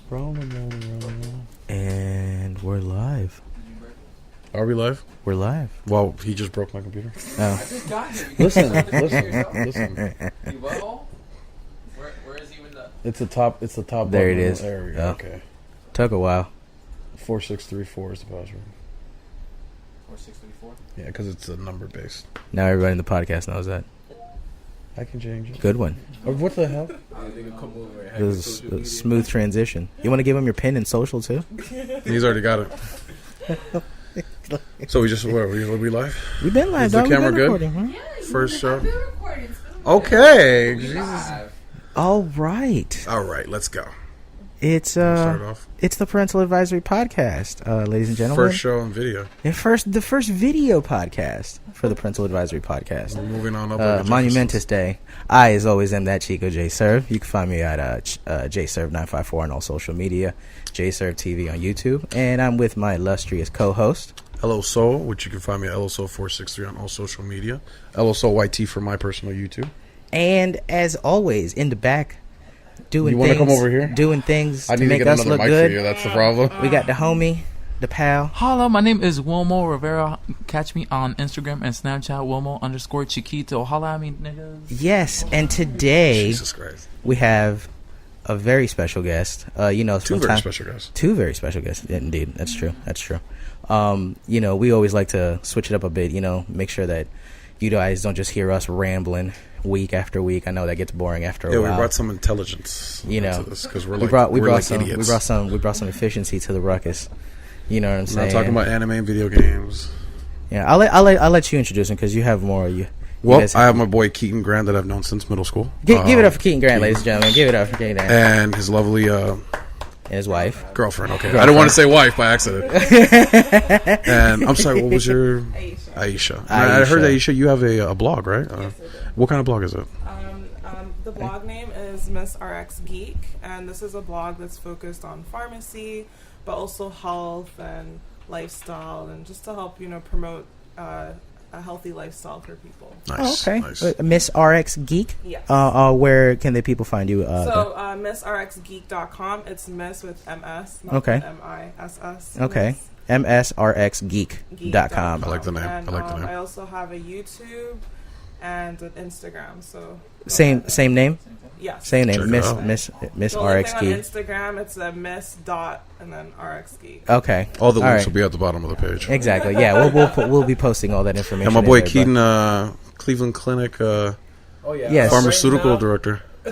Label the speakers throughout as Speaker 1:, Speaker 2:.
Speaker 1: Rolling.
Speaker 2: And we're live.
Speaker 1: Are we live?
Speaker 2: We're live.
Speaker 1: Well, he just broke my computer.
Speaker 2: Oh.
Speaker 3: I just got here.
Speaker 1: Listen.
Speaker 3: You butthole? Where is even the...
Speaker 1: It's the top.
Speaker 2: There it
Speaker 1: button
Speaker 2: is.
Speaker 1: There we go.
Speaker 2: Oh.
Speaker 1: Okay.
Speaker 2: Took a while.
Speaker 1: 4634 is the password.
Speaker 3: 4634?
Speaker 1: Yeah, because it's a number based.
Speaker 2: Now everybody in the podcast knows that.
Speaker 1: I can change it.
Speaker 2: Good one.
Speaker 1: Oh, what the hell?
Speaker 2: This is a smooth transition. You want to give him your pin and social too?
Speaker 1: He's already got it. So we just what? Are we live?
Speaker 2: We've been live.
Speaker 1: Is the
Speaker 2: dog.
Speaker 1: camera
Speaker 2: We've been
Speaker 1: good?
Speaker 2: recording, huh?
Speaker 4: Yeah,
Speaker 1: First show.
Speaker 4: I've been recording.
Speaker 1: Okay. Jesus.
Speaker 2: All right.
Speaker 1: All right. Let's go.
Speaker 2: It's
Speaker 1: Start off.
Speaker 2: it's the Parental Advisory Podcast, ladies and gentlemen.
Speaker 1: First show on video.
Speaker 2: The first video podcast for the Parental Advisory Podcast.
Speaker 1: We're moving on up.
Speaker 2: Monumentous day. I, as always, am that Chico J Serve. You can find me at JServe954 on all social media, JServe TV on YouTube, and I'm with my illustrious co-host,
Speaker 1: LO Soul, which you can find me at LO Soul 463 on all social media. LO Soul YT for my personal YouTube.
Speaker 2: and as always, in the back, doing
Speaker 1: You
Speaker 2: things.
Speaker 1: want to come over here?
Speaker 2: Doing things
Speaker 1: I
Speaker 2: to
Speaker 1: need to
Speaker 2: make
Speaker 1: get
Speaker 2: us
Speaker 1: another
Speaker 2: look
Speaker 1: mic
Speaker 2: good.
Speaker 1: for you. That's the problem.
Speaker 2: We got the homie, the pal.
Speaker 3: Hello, my name is Wilmo Rivera. Catch me on Instagram and Snapchat, Wilmo_Chiquito. Holla at me, niggas.
Speaker 2: Yes, and today
Speaker 1: Jesus Christ.
Speaker 2: we have a very special guest.
Speaker 1: Two very special guys.
Speaker 2: Two very special guests. Indeed, that's true. We always like to switch it up a bit. Make sure that you guys don't just hear us rambling week after week. I know that gets boring after a while.
Speaker 1: Yeah, we brought some intelligence into this because we're like idiots.
Speaker 2: We brought some efficiency to the ruckus. You know what I'm
Speaker 1: We're
Speaker 2: saying?
Speaker 1: not talking about anime and video games.
Speaker 2: Yeah, I'll let you introduce him because you have more.
Speaker 1: I have my boy Keaton Grant that I've known since middle school.
Speaker 2: Give it up for Keaton Grant, ladies and gentlemen. Give it up for Keaton Grant
Speaker 1: And his lovely
Speaker 2: and his wife.
Speaker 1: girlfriend. Okay, I didn't want to say wife by accident. And I'm sorry, what was your Aisha? I heard Aisha, you have a blog, right?
Speaker 4: Yes, I do.
Speaker 1: What kind of blog is it?
Speaker 4: The blog name is Miss RX Geek, and this is a blog that's focused on pharmacy, but also health and lifestyle, and just to help promote a healthy lifestyle for people.
Speaker 1: Nice.
Speaker 2: Oh, okay.
Speaker 1: Nice.
Speaker 2: Miss RX Geek.
Speaker 4: Yes.
Speaker 2: Where can the people find you?
Speaker 4: MissRxGeek.com. It's Miss with MS, not
Speaker 2: Okay.
Speaker 4: MISS.
Speaker 2: Okay. MSRXgeek.com.
Speaker 1: I like the name.
Speaker 4: And,
Speaker 1: I like the name.
Speaker 4: I also have a YouTube and an Instagram. So
Speaker 2: Same name.
Speaker 4: yes.
Speaker 2: Same name.
Speaker 1: Check it
Speaker 2: Miss
Speaker 1: out.
Speaker 2: Miss
Speaker 4: The only
Speaker 2: RX
Speaker 4: thing on
Speaker 2: Geek.
Speaker 4: Instagram, it's a Miss dot and then RX Geek.
Speaker 2: Okay.
Speaker 1: All the links
Speaker 2: right.
Speaker 1: will be at the bottom of the page.
Speaker 2: Exactly. Yeah. We'll be posting all that information.
Speaker 1: And my boy
Speaker 2: in there,
Speaker 1: Keaton, Cleveland Clinic
Speaker 2: Yes.
Speaker 1: pharmaceutical
Speaker 5: Right now-
Speaker 1: director.
Speaker 5: No,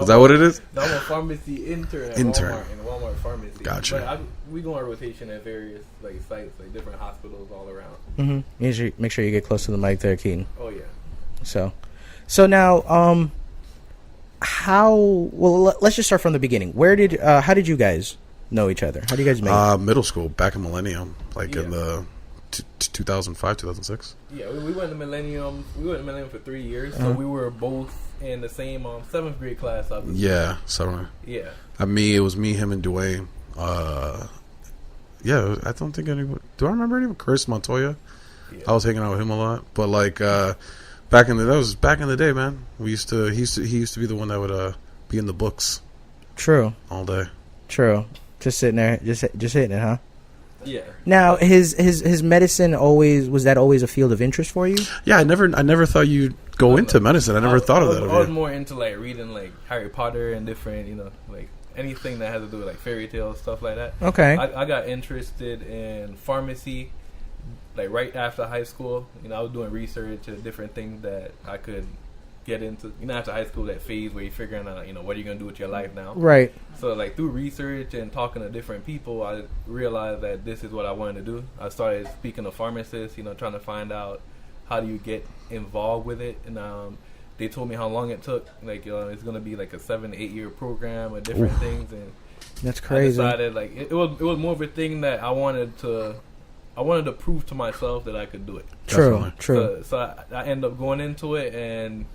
Speaker 1: Is that what it is?
Speaker 5: No, I'm a pharmacy intern at
Speaker 1: Intern.
Speaker 5: Walmart, in Walmart Pharmacy.
Speaker 1: Gotcha.
Speaker 5: But we go on rotation at various sites, different hospitals all around.
Speaker 2: Mm-hmm. Make sure you get close to the mic there, Keaton.
Speaker 5: Oh yeah.
Speaker 2: So now, let's just start from the beginning. How did you guys know each other? How do you guys meet?
Speaker 1: Middle school, back in Millennium, in
Speaker 5: Yeah.
Speaker 1: the 2005, 2006.
Speaker 5: Yeah, we went to Millennium. We went to Millennium for 3 years, so we were both in the same 7th grade class. Obviously.
Speaker 1: Yeah, so
Speaker 5: Yeah.
Speaker 1: it was me, him, and Dwayne. Yeah, I don't think anybody. Do I remember anyone? Chris Montoya.
Speaker 5: Yeah.
Speaker 1: I was hanging out with him a lot, but back in the day, man. He used to be the one that would be in the books
Speaker 2: True.
Speaker 1: all day.
Speaker 2: True. Just sitting there, just hitting it, huh?
Speaker 5: Yeah.
Speaker 2: Now, his medicine was that always a field of interest for you?
Speaker 1: Yeah, I never thought you'd go into medicine. I never thought of that.
Speaker 5: I was more into reading Harry Potter and different, anything that has to do with fairy tales, stuff like that.
Speaker 2: Okay.
Speaker 5: I got interested in pharmacy right after high school. I was doing research and different things that I could get into. After high school, that phase where you're figuring out, what are you going to do with your life now?
Speaker 2: Right.
Speaker 5: So, through research and talking to different people, I realized that this is what I wanted to do. I started speaking to pharmacists, trying to find out how do you get involved with it. And they told me how long it took. It's going to be a 7 to 8 year program of different things. And
Speaker 2: That's crazy.
Speaker 5: I decided, it was more of a thing that I wanted to prove to myself that I could do it.
Speaker 2: True.
Speaker 5: So I ended up going into it, and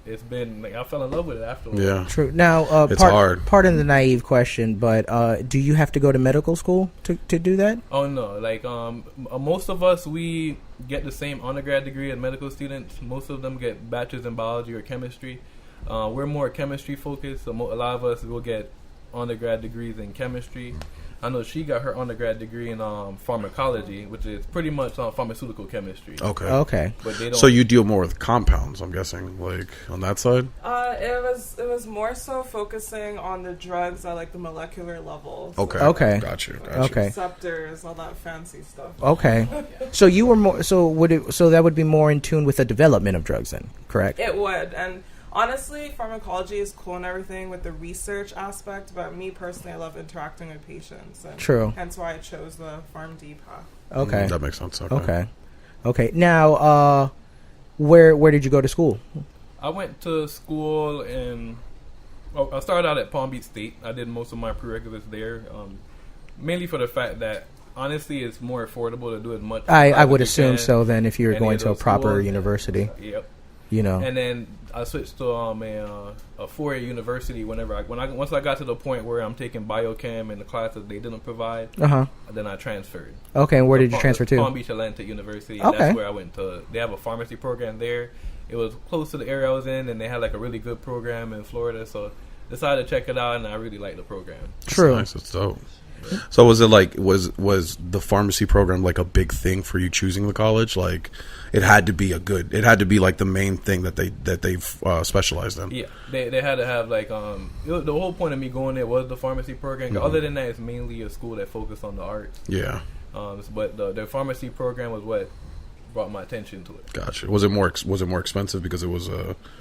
Speaker 5: it's been I fell in love with it afterwards.
Speaker 1: Yeah.
Speaker 2: True. Now,
Speaker 1: It's hard.
Speaker 2: Pardon the naive question, but do you have to go to medical school to do that?
Speaker 5: Oh no! Most of us, we get the same undergrad degree as medical students. Most of them get bachelor's in biology or chemistry. We're more chemistry focused, so a lot of us will get undergrad degrees in chemistry. I know she got her undergrad degree in pharmacology, which is pretty much pharmaceutical chemistry.
Speaker 2: Okay.
Speaker 5: But they don't.
Speaker 1: So you deal more with compounds, I'm guessing, like on that side.
Speaker 4: It was more so focusing on the drugs at like the molecular level. So
Speaker 2: Okay.
Speaker 1: Got you.
Speaker 2: Okay.
Speaker 4: receptors, all that fancy stuff.
Speaker 2: Okay. So you were more. So that would be more in tune with the development of drugs, then, correct?
Speaker 4: It would, and honestly, pharmacology is cool and everything with the research aspect, but me personally, I love interacting with patients. And
Speaker 2: True.
Speaker 4: Hence why I chose the PharmD path.
Speaker 2: Okay.
Speaker 1: That makes sense.
Speaker 2: Okay. Now, where did you go to school?
Speaker 5: I went to school I started out at Palm Beach State. I did most of my prerequisites there, mainly for the fact that honestly it's more affordable to do it much.
Speaker 2: I would assume so. Then, if you're going to a proper
Speaker 5: schools.
Speaker 2: university,
Speaker 5: Yep.
Speaker 2: you know.
Speaker 5: And then I switched to a 4-year university once I got to the point where I'm taking biochem and the classes they didn't provide. Then I transferred.
Speaker 2: Okay, and where did you transfer to?
Speaker 5: Palm Beach Atlantic University. And that's where I went to. They have a pharmacy program there. It was close to the area I was in, and they had like a really good program in Florida. So decided to check it out, and I really liked the program.
Speaker 2: True.
Speaker 1: That's nice. That's dope. So was it like was the pharmacy program like a big thing for you choosing the college? Like it had to be like the main thing that they've specialized in.
Speaker 5: Yeah, they had to have like the whole point of me going there was the pharmacy program. Mm-hmm. Other than that, it's mainly a school that focused on the arts.
Speaker 1: Yeah.
Speaker 5: But the pharmacy program was what brought my attention to it.
Speaker 1: Gotcha. Was it more expensive because it was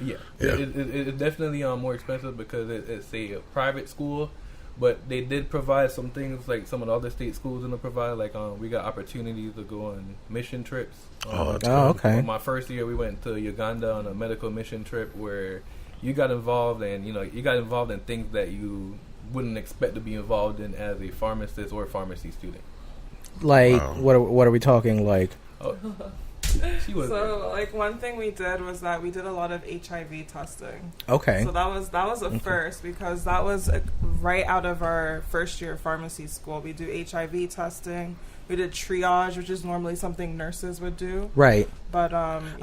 Speaker 5: Yeah. It's definitely more expensive because it's a private school. But they did provide some things like some of the other state schools didn't provide. Like we got opportunities to go on mission trips.
Speaker 2: Okay.
Speaker 5: My first year, we went to Uganda on a medical mission trip where you got involved, and you got involved in things that you wouldn't expect to be involved in as a pharmacist or a pharmacy student.
Speaker 2: Like what are we talking like?
Speaker 4: So, like, one thing we did was that we did a lot of HIV testing.
Speaker 2: Okay.
Speaker 4: So that was a first because that was right out of our first year of pharmacy school. We do HIV testing. We did triage, which is normally something nurses would do.
Speaker 2: Right.
Speaker 4: But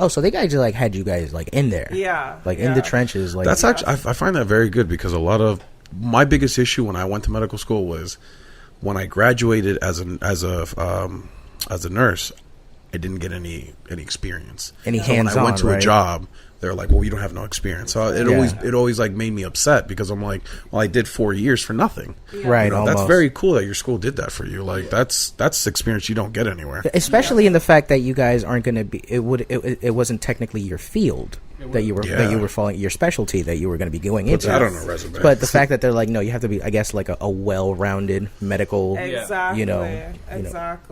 Speaker 2: so they guys like had you guys like in there.
Speaker 4: Yeah.
Speaker 2: Like in the trenches. Like
Speaker 1: that's actually I find that very good because a lot of my biggest issue when I went to medical school was when I graduated as a nurse. I didn't get any experience. Any hands-on, when I went to a job, they're like, "Well, you don't have no experience." So it always like made me upset because I'm like, "Well, I did 4 years for nothing."
Speaker 4: Yeah.
Speaker 2: Right.
Speaker 1: That's very cool that your school did that for you. Like that's experience you don't get anywhere.
Speaker 2: Especially in the fact that you guys aren't going to be. It wasn't technically your field that you were following, your specialty that you were going to be going into.
Speaker 1: I don't know resume.
Speaker 2: But the fact that they're like, no, you have to be, I guess, like a well-rounded medical,
Speaker 4: exactly.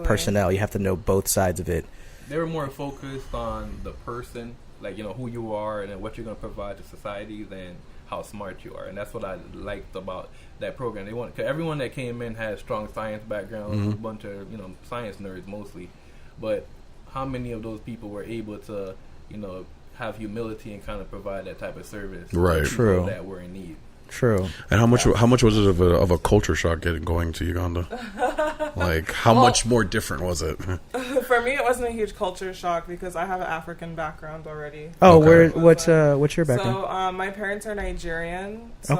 Speaker 2: personnel. You have to know both sides of it.
Speaker 5: They were more focused on the person, like who you are and what you're going to provide to society, than how smart you are. And that's what I liked about that program. Cause everyone that came in had strong science backgrounds, a bunch of science nerds mostly. But how many of those people were able to have humility and kind of provide that type of service,
Speaker 1: right?
Speaker 5: True. That were in need.
Speaker 2: True.
Speaker 1: And how much was it of a culture shock going to Uganda? Like how much more different was it?
Speaker 4: For me, it wasn't a huge culture shock because I have an African background already.
Speaker 2: Oh, okay. What's your background?
Speaker 4: So my parents are Nigerian. So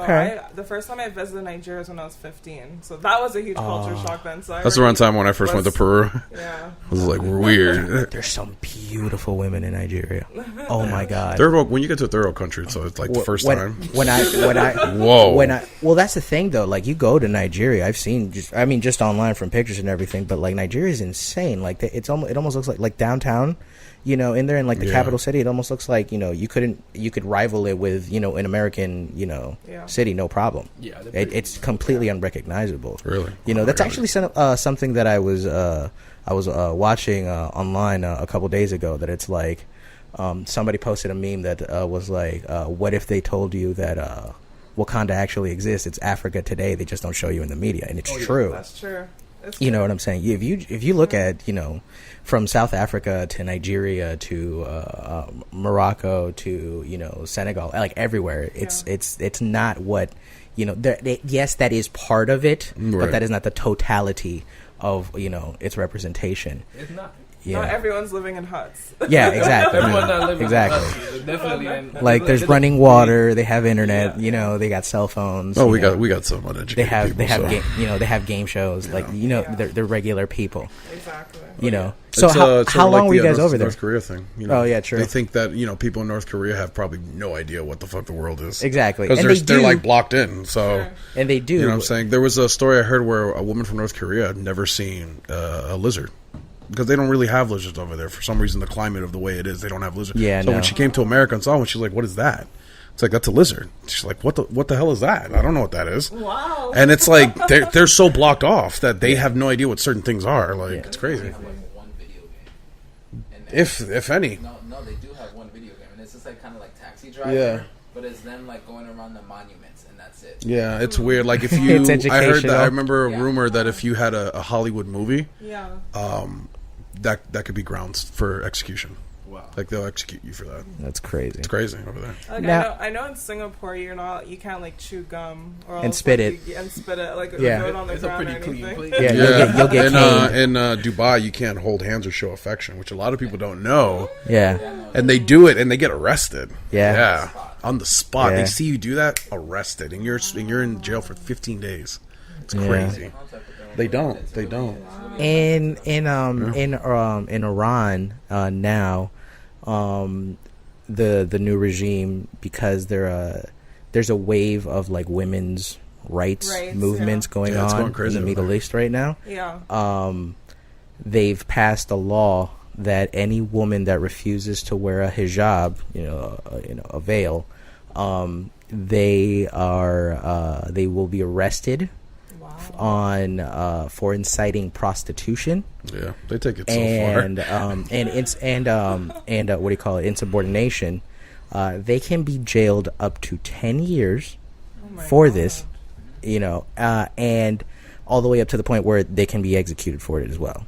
Speaker 4: the first time I visited Nigeria was when I was 15. So that was a huge culture shock then. So
Speaker 1: that's around time when I first went to Peru.
Speaker 4: Yeah.
Speaker 1: I was like, we're weird.
Speaker 2: There's some beautiful women in Nigeria. Oh my God.
Speaker 1: When you get to a third world country, so it's like the first time.
Speaker 2: When I
Speaker 1: whoa.
Speaker 2: Well, that's the thing though. Like you go to Nigeria, I've seen just online from pictures and everything. But like Nigeria is insane. Like it almost looks like downtown, in there in like the capital city. It almost looks like you could rival it with an American city, no problem. Yeah, it's completely unrecognizable.
Speaker 1: Really,
Speaker 2: that's actually something that I was watching online a couple days ago. That it's like somebody posted a meme that was like, what if they told you that Wakanda actually exists? It's Africa today. They just don't show you in the media, and it's true.
Speaker 4: That's true.
Speaker 2: You know what I'm saying? If you look at from South Africa to Nigeria to Morocco to Senegal, like everywhere, it's not what yes, that is part of it, but that is not the totality of its representation.
Speaker 5: It's not.
Speaker 2: Yeah.
Speaker 4: Not everyone's living in huts.
Speaker 2: Yeah, exactly.
Speaker 5: Everyone's not living
Speaker 2: Exactly.
Speaker 5: in huts. Definitely.
Speaker 2: Like there's running water, they have internet, you know, they got cell phones.
Speaker 1: Oh,
Speaker 2: you
Speaker 1: we
Speaker 2: know.
Speaker 1: got some uneducated
Speaker 2: They have
Speaker 1: people, so.
Speaker 2: they have game shows, like they're regular people,
Speaker 4: Exactly.
Speaker 2: you know. So
Speaker 1: It's,
Speaker 2: how
Speaker 1: it's sort of
Speaker 2: long
Speaker 1: like
Speaker 2: were you
Speaker 1: the,
Speaker 2: guys over there?
Speaker 1: North Korea thing. You know?
Speaker 2: Oh, yeah, true.
Speaker 1: They think that people in North Korea have probably no idea what the fuck the world is.
Speaker 2: Exactly,
Speaker 1: because
Speaker 2: and
Speaker 1: they're like blocked in. So
Speaker 2: and they do.
Speaker 1: you know what I'm saying? There was a story I heard where a woman from North Korea had never seen a lizard. Because they don't really have lizards over there. For some reason, the climate of the way it is, they don't have lizards.
Speaker 2: Yeah,
Speaker 1: so
Speaker 2: no.
Speaker 1: when she came to America and saw one, she's like, "What is that?" It's like, "That's a lizard." She's like, "What the hell is that? I don't know what that is."
Speaker 4: Wow.
Speaker 1: And it's like they're so blocked off that they have no idea what certain things are. Like it's crazy.
Speaker 3: Have, like, one video game. And
Speaker 1: If any.
Speaker 3: No, they do have one video game, and it's just like kind of like Taxi Driver.
Speaker 1: Yeah.
Speaker 3: But it's them like going around the monuments, and that's it.
Speaker 1: Yeah, it's weird. Like if you,
Speaker 2: It's
Speaker 1: I heard that.
Speaker 2: educational.
Speaker 1: I remember a
Speaker 3: Yeah.
Speaker 1: rumor that if you had a Hollywood movie,
Speaker 4: Yeah.
Speaker 1: that could be grounds for execution.
Speaker 5: Wow.
Speaker 1: Like they'll execute you for that.
Speaker 2: That's crazy.
Speaker 1: It's crazy over there.
Speaker 4: Like
Speaker 2: Now-
Speaker 4: I know in Singapore you can't like chew gum or
Speaker 2: And
Speaker 4: else,
Speaker 2: spit
Speaker 4: like,
Speaker 2: it.
Speaker 4: and spit it like
Speaker 2: Yeah.
Speaker 4: throw it on the
Speaker 5: It's a
Speaker 4: ground
Speaker 5: pretty
Speaker 4: or
Speaker 5: clean
Speaker 4: anything.
Speaker 5: place.
Speaker 2: Yeah, you'll get caned.
Speaker 1: in Dubai, you can't hold hands or show affection, which a lot of people don't know.
Speaker 2: Yeah,
Speaker 1: And they do it, and they get arrested.
Speaker 2: Yeah.
Speaker 1: On the spot.
Speaker 2: Yeah.
Speaker 1: They see you do that, arrested, and you're in jail for 15 days. It's
Speaker 2: Yeah.
Speaker 1: crazy. They don't.
Speaker 2: in Iran now, the new regime, because there's a wave of like women's rights movements going
Speaker 1: Yeah, it's
Speaker 2: on
Speaker 1: going crazy
Speaker 2: in the
Speaker 1: over
Speaker 2: Middle
Speaker 1: there.
Speaker 2: East right now.
Speaker 4: Yeah.
Speaker 2: They've passed a law that any woman that refuses to wear a hijab, a veil, they will be arrested
Speaker 4: Wow.
Speaker 2: for inciting prostitution
Speaker 1: Yeah, they take it so far.
Speaker 2: and what do you call it, insubordination. They can be jailed up to 10 years
Speaker 4: my
Speaker 2: for
Speaker 4: God.
Speaker 2: this, and all the way up to the point where they can be executed for it as well.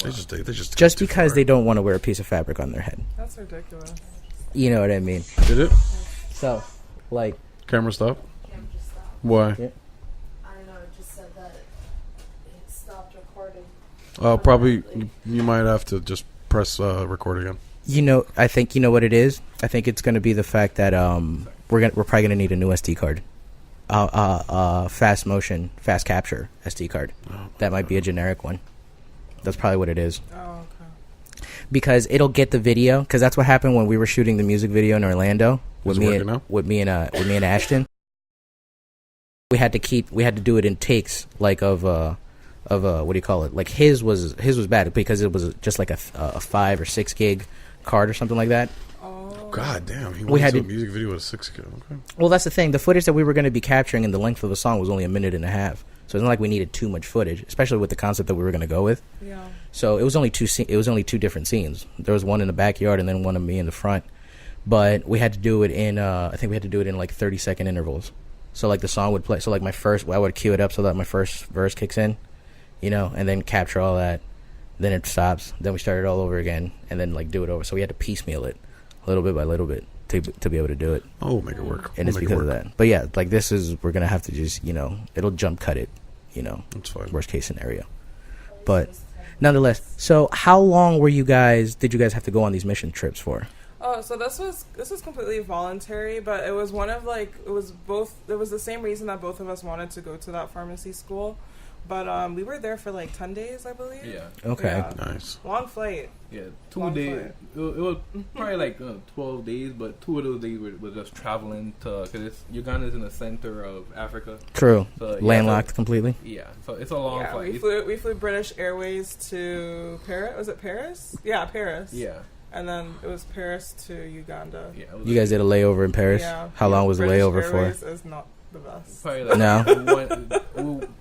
Speaker 1: They just take it
Speaker 2: Just
Speaker 1: too
Speaker 2: because
Speaker 1: far.
Speaker 2: they don't want to wear a piece of fabric on their head.
Speaker 4: That's ridiculous.
Speaker 2: You know what I mean?
Speaker 1: Did it?
Speaker 2: So, like,
Speaker 1: Camera stop.
Speaker 6: Camera just stopped.
Speaker 1: Why?
Speaker 2: Yeah.
Speaker 6: I don't know. It just said that it stopped recording.
Speaker 1: Probably you might have to just press record again.
Speaker 2: I think you know what it is. I think it's going to be the fact that we're probably going to need a new SD card, fast motion, fast capture SD card. That might be a generic one. That's probably what it is.
Speaker 4: Oh, okay.
Speaker 2: Because it'll get the video. Because that's what happened when we were shooting the music video in Orlando
Speaker 1: Is it working now?
Speaker 2: with me and Ashton. We had to do it in takes, like of what do you call it? Like his was bad because it was just like a 5 or 6 gig card or something like that.
Speaker 4: Oh.
Speaker 1: God damn, he
Speaker 2: We
Speaker 1: went
Speaker 2: had
Speaker 1: into
Speaker 2: to-
Speaker 1: a music video with 6 kids. Okay.
Speaker 2: Well, that's the thing. The footage that we were going to be capturing and the length of the song was only a minute and a half. So it's not like we needed too much footage, especially with the concept that we were going to go with.
Speaker 4: Yeah.
Speaker 2: So it was only two different scenes. There was one in the backyard and then one of me in the front. But we had to do it in I think we had to do it in like 30-second intervals. So like the song would play. So like I would cue it up so that my first verse kicks in, and then capture all that. Then it stops. Then we start it all over again and then like do it over. So we had to piecemeal it little bit by little bit to be able to do it.
Speaker 1: Oh, we'll make it work.
Speaker 2: And
Speaker 1: We'll
Speaker 2: it's
Speaker 1: make it
Speaker 2: because of
Speaker 1: work.
Speaker 2: that. But yeah, like we're going to have to just, it'll jump cut it,
Speaker 1: That's fine.
Speaker 2: worst case scenario. But nonetheless, so how long did you guys have to go on these mission trips for?
Speaker 4: Oh, so this was completely voluntary, but it was it was the same reason that both of us wanted to go to that pharmacy school. But we were there for like 10 days, I believe.
Speaker 5: Yeah.
Speaker 2: Okay.
Speaker 4: Yeah.
Speaker 1: Nice.
Speaker 4: Long flight.
Speaker 5: Yeah, 2
Speaker 4: Long
Speaker 5: days.
Speaker 4: flight.
Speaker 5: It was probably like 12 days, but 2 of those days were just traveling because Uganda's in the center of Africa.
Speaker 2: True.
Speaker 5: So, yeah,
Speaker 2: Landlocked completely.
Speaker 5: Yeah, so it's a long
Speaker 4: Yeah,
Speaker 5: flight.
Speaker 4: we flew British Airways to Paris. Was it Paris? Yeah, Paris.
Speaker 5: Yeah,
Speaker 4: And then it was Paris to Uganda.
Speaker 5: yeah. It was
Speaker 2: You guys did a layover in Paris?
Speaker 4: Yeah.
Speaker 2: How long was the
Speaker 4: British
Speaker 2: layover
Speaker 4: Airways
Speaker 2: for?
Speaker 4: is not the best.
Speaker 5: probably like
Speaker 2: No.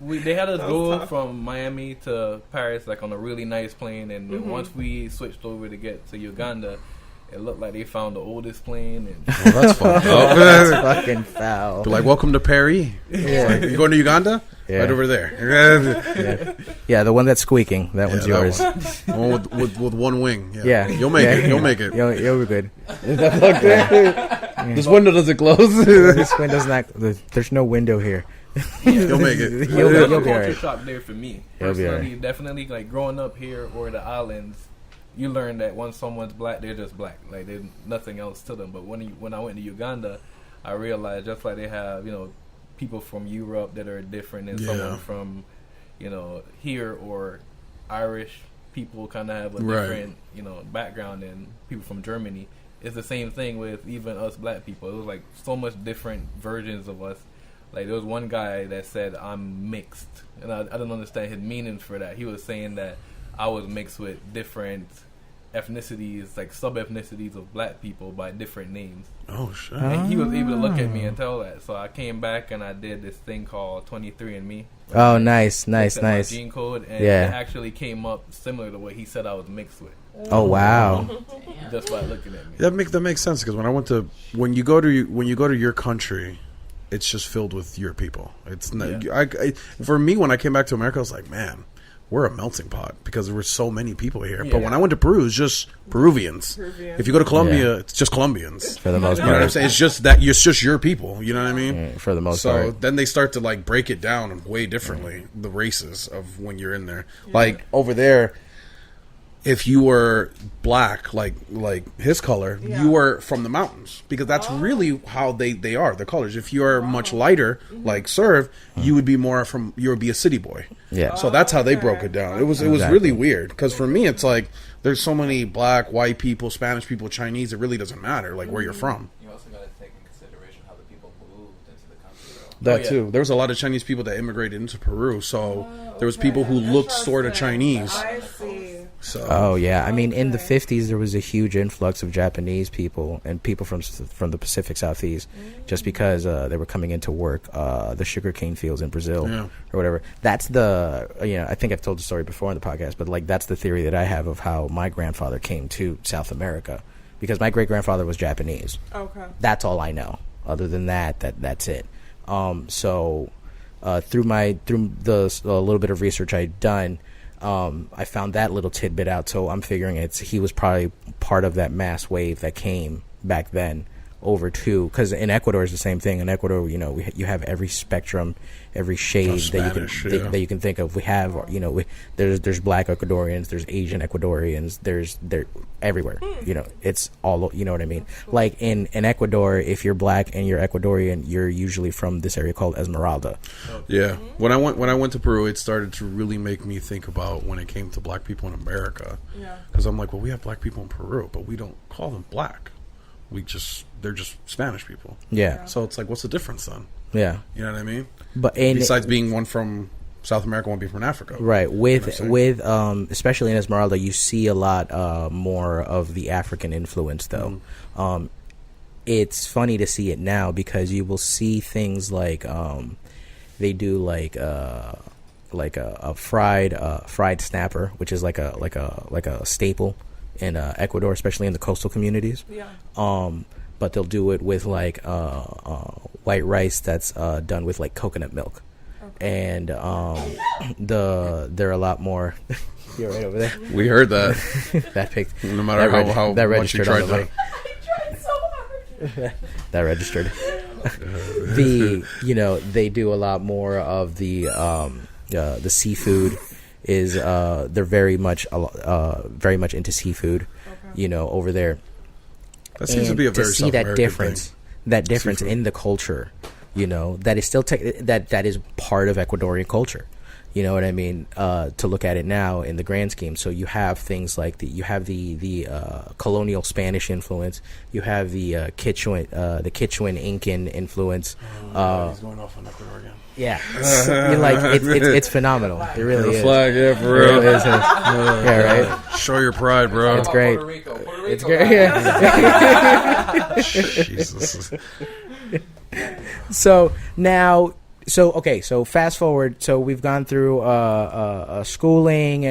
Speaker 5: they had us
Speaker 4: That was
Speaker 5: go
Speaker 4: tough.
Speaker 5: from Miami to Paris like on a really nice plane, and then
Speaker 4: Mhm.
Speaker 5: once we switched over to get to Uganda, it looked like they found the oldest plane. And
Speaker 1: Well, that's fucked
Speaker 2: Oh,
Speaker 1: up.
Speaker 2: that's fucking foul.
Speaker 1: They're like, welcome to Paris.
Speaker 2: Yeah.
Speaker 1: Like, you going to Uganda?
Speaker 2: Yeah.
Speaker 1: Right over there.
Speaker 2: Yeah, the one that's squeaking. That one's
Speaker 1: Yeah, that
Speaker 2: yours.
Speaker 1: one. The one with one wing. Yeah.
Speaker 2: Yeah.
Speaker 1: You'll make
Speaker 2: Yeah.
Speaker 1: it. You'll make it.
Speaker 2: You'll be good.
Speaker 1: This window doesn't close.
Speaker 2: This window's not. There's no window here.
Speaker 1: You'll make it.
Speaker 2: You'll
Speaker 5: There's
Speaker 2: be
Speaker 5: a culture
Speaker 2: alright.
Speaker 5: shock there for me.
Speaker 2: You'll be
Speaker 5: Personally,
Speaker 2: alright.
Speaker 5: definitely like growing up here or the islands, you learn that once someone's black, they're just black. Like there's nothing else to them. But when I went to Uganda, I realized just like they have, people from Europe that are different than someone from, here, or Irish people kind of have a different, background than people from Germany. It's the same thing with even us black people. It was like so much different versions of us. Like there was one guy that said I'm mixed, and I don't understand his meanings for that. He was saying that I was mixed with different ethnicities, like sub-ethnicities of black people by different names.
Speaker 1: Oh, shit.
Speaker 5: And he was able to look at me and tell that. So I came back and I did this thing called 23andMe.
Speaker 2: Oh, nice.
Speaker 5: My gene code, and it actually came up similar to what he said I was mixed with.
Speaker 2: Oh, wow.
Speaker 5: Just by looking at me.
Speaker 1: That makes sense, because when you go to your country, it's just filled with your people. It's not, for me, when I came back to America, I was like, man, we're a melting pot because there were so many people here. But when I went to Peru, it's just Peruvians. If you go to Colombia, it's just Colombians.
Speaker 2: For the most part.
Speaker 1: You know what I'm saying? It's just that it's just your people. You know what I mean?
Speaker 2: For the most part.
Speaker 1: So then they start to like break it down way differently, the races of when you're in there. Like over there, if you were black, like his color, you were from the mountains, because that's really how they are, the colors. If you are much lighter, like Serve, you would be a city boy. Yeah. So that's how they broke it down. It was really weird, because for me, it's like there's so many black, white people, Spanish people, Chinese. It really doesn't matter like where you're from.
Speaker 7: You also got to take in consideration how the people moved into the country.
Speaker 1: That too. There was a lot of Chinese people that immigrated into Peru, so there was people who looked sort of Chinese.
Speaker 4: I see.
Speaker 1: So.
Speaker 2: Oh yeah, I mean, in the 50s there was a huge influx of Japanese people and people from the Pacific Southeast, just because they were coming into work the sugarcane fields in Brazil or whatever. That's I think I've told the story before on the podcast, but like that's the theory that I have of how my grandfather came to South America, because my great grandfather was Japanese. Okay, that's all I know. Other than that's it. So through the little bit of research I'd done, I found that little tidbit out, so I'm figuring he was probably part of that mass wave that came back then over to, because in Ecuador is the same thing. In Ecuador, you have every spectrum, every shade that you can think of. We have, there's black Ecuadorians, there's Asian Ecuadorians, they're everywhere. It's all, you know what I mean? Like in Ecuador, if you're black and you're Ecuadorian, you're usually from this area called Esmeralda.
Speaker 1: Yeah. When I went to Peru, it started to really make me think about when it came to black people in America. Yeah. Because I'm like, well, we have black people in Peru, but we don't call them black. They're just Spanish people. Yeah. So it's like, what's the difference then? Yeah. You know what I mean? But besides being one from South America, one being from Africa.
Speaker 2: Right. With especially in Esmeralda, you see a lot more of the African influence, though. It's funny to see it now, because you will see things like they do like a fried snapper, which is like a staple in Ecuador, especially in the coastal communities. Yeah. But they'll do it with like white rice that's done with like coconut milk. Okay. And they're a lot more. You're right over there.
Speaker 1: We heard that.
Speaker 2: That picked.
Speaker 1: No matter how
Speaker 2: that
Speaker 1: much you tried to.
Speaker 2: I tried so hard. That registered. They do a lot more of the seafood. Is they're very much into seafood, over there.
Speaker 1: That seems to be a very
Speaker 2: to see that difference seafood. In the culture, that is still that is part of Ecuadorian culture. You know what I mean? To look at it now in the grand scheme. So you have things like the colonial Spanish influence. You have the Quechuan Incan influence.
Speaker 1: He's going off on Ecuador again.
Speaker 2: Yeah, you're like it's phenomenal. It really is.
Speaker 1: Flag, yeah, for real.
Speaker 2: It is. Yeah, right.
Speaker 1: Show your pride, bro.
Speaker 2: It's great.
Speaker 7: Puerto Rico,
Speaker 2: it's great. Yeah.
Speaker 1: Jesus.
Speaker 2: So now. So fast forward. So we've gone through schooling.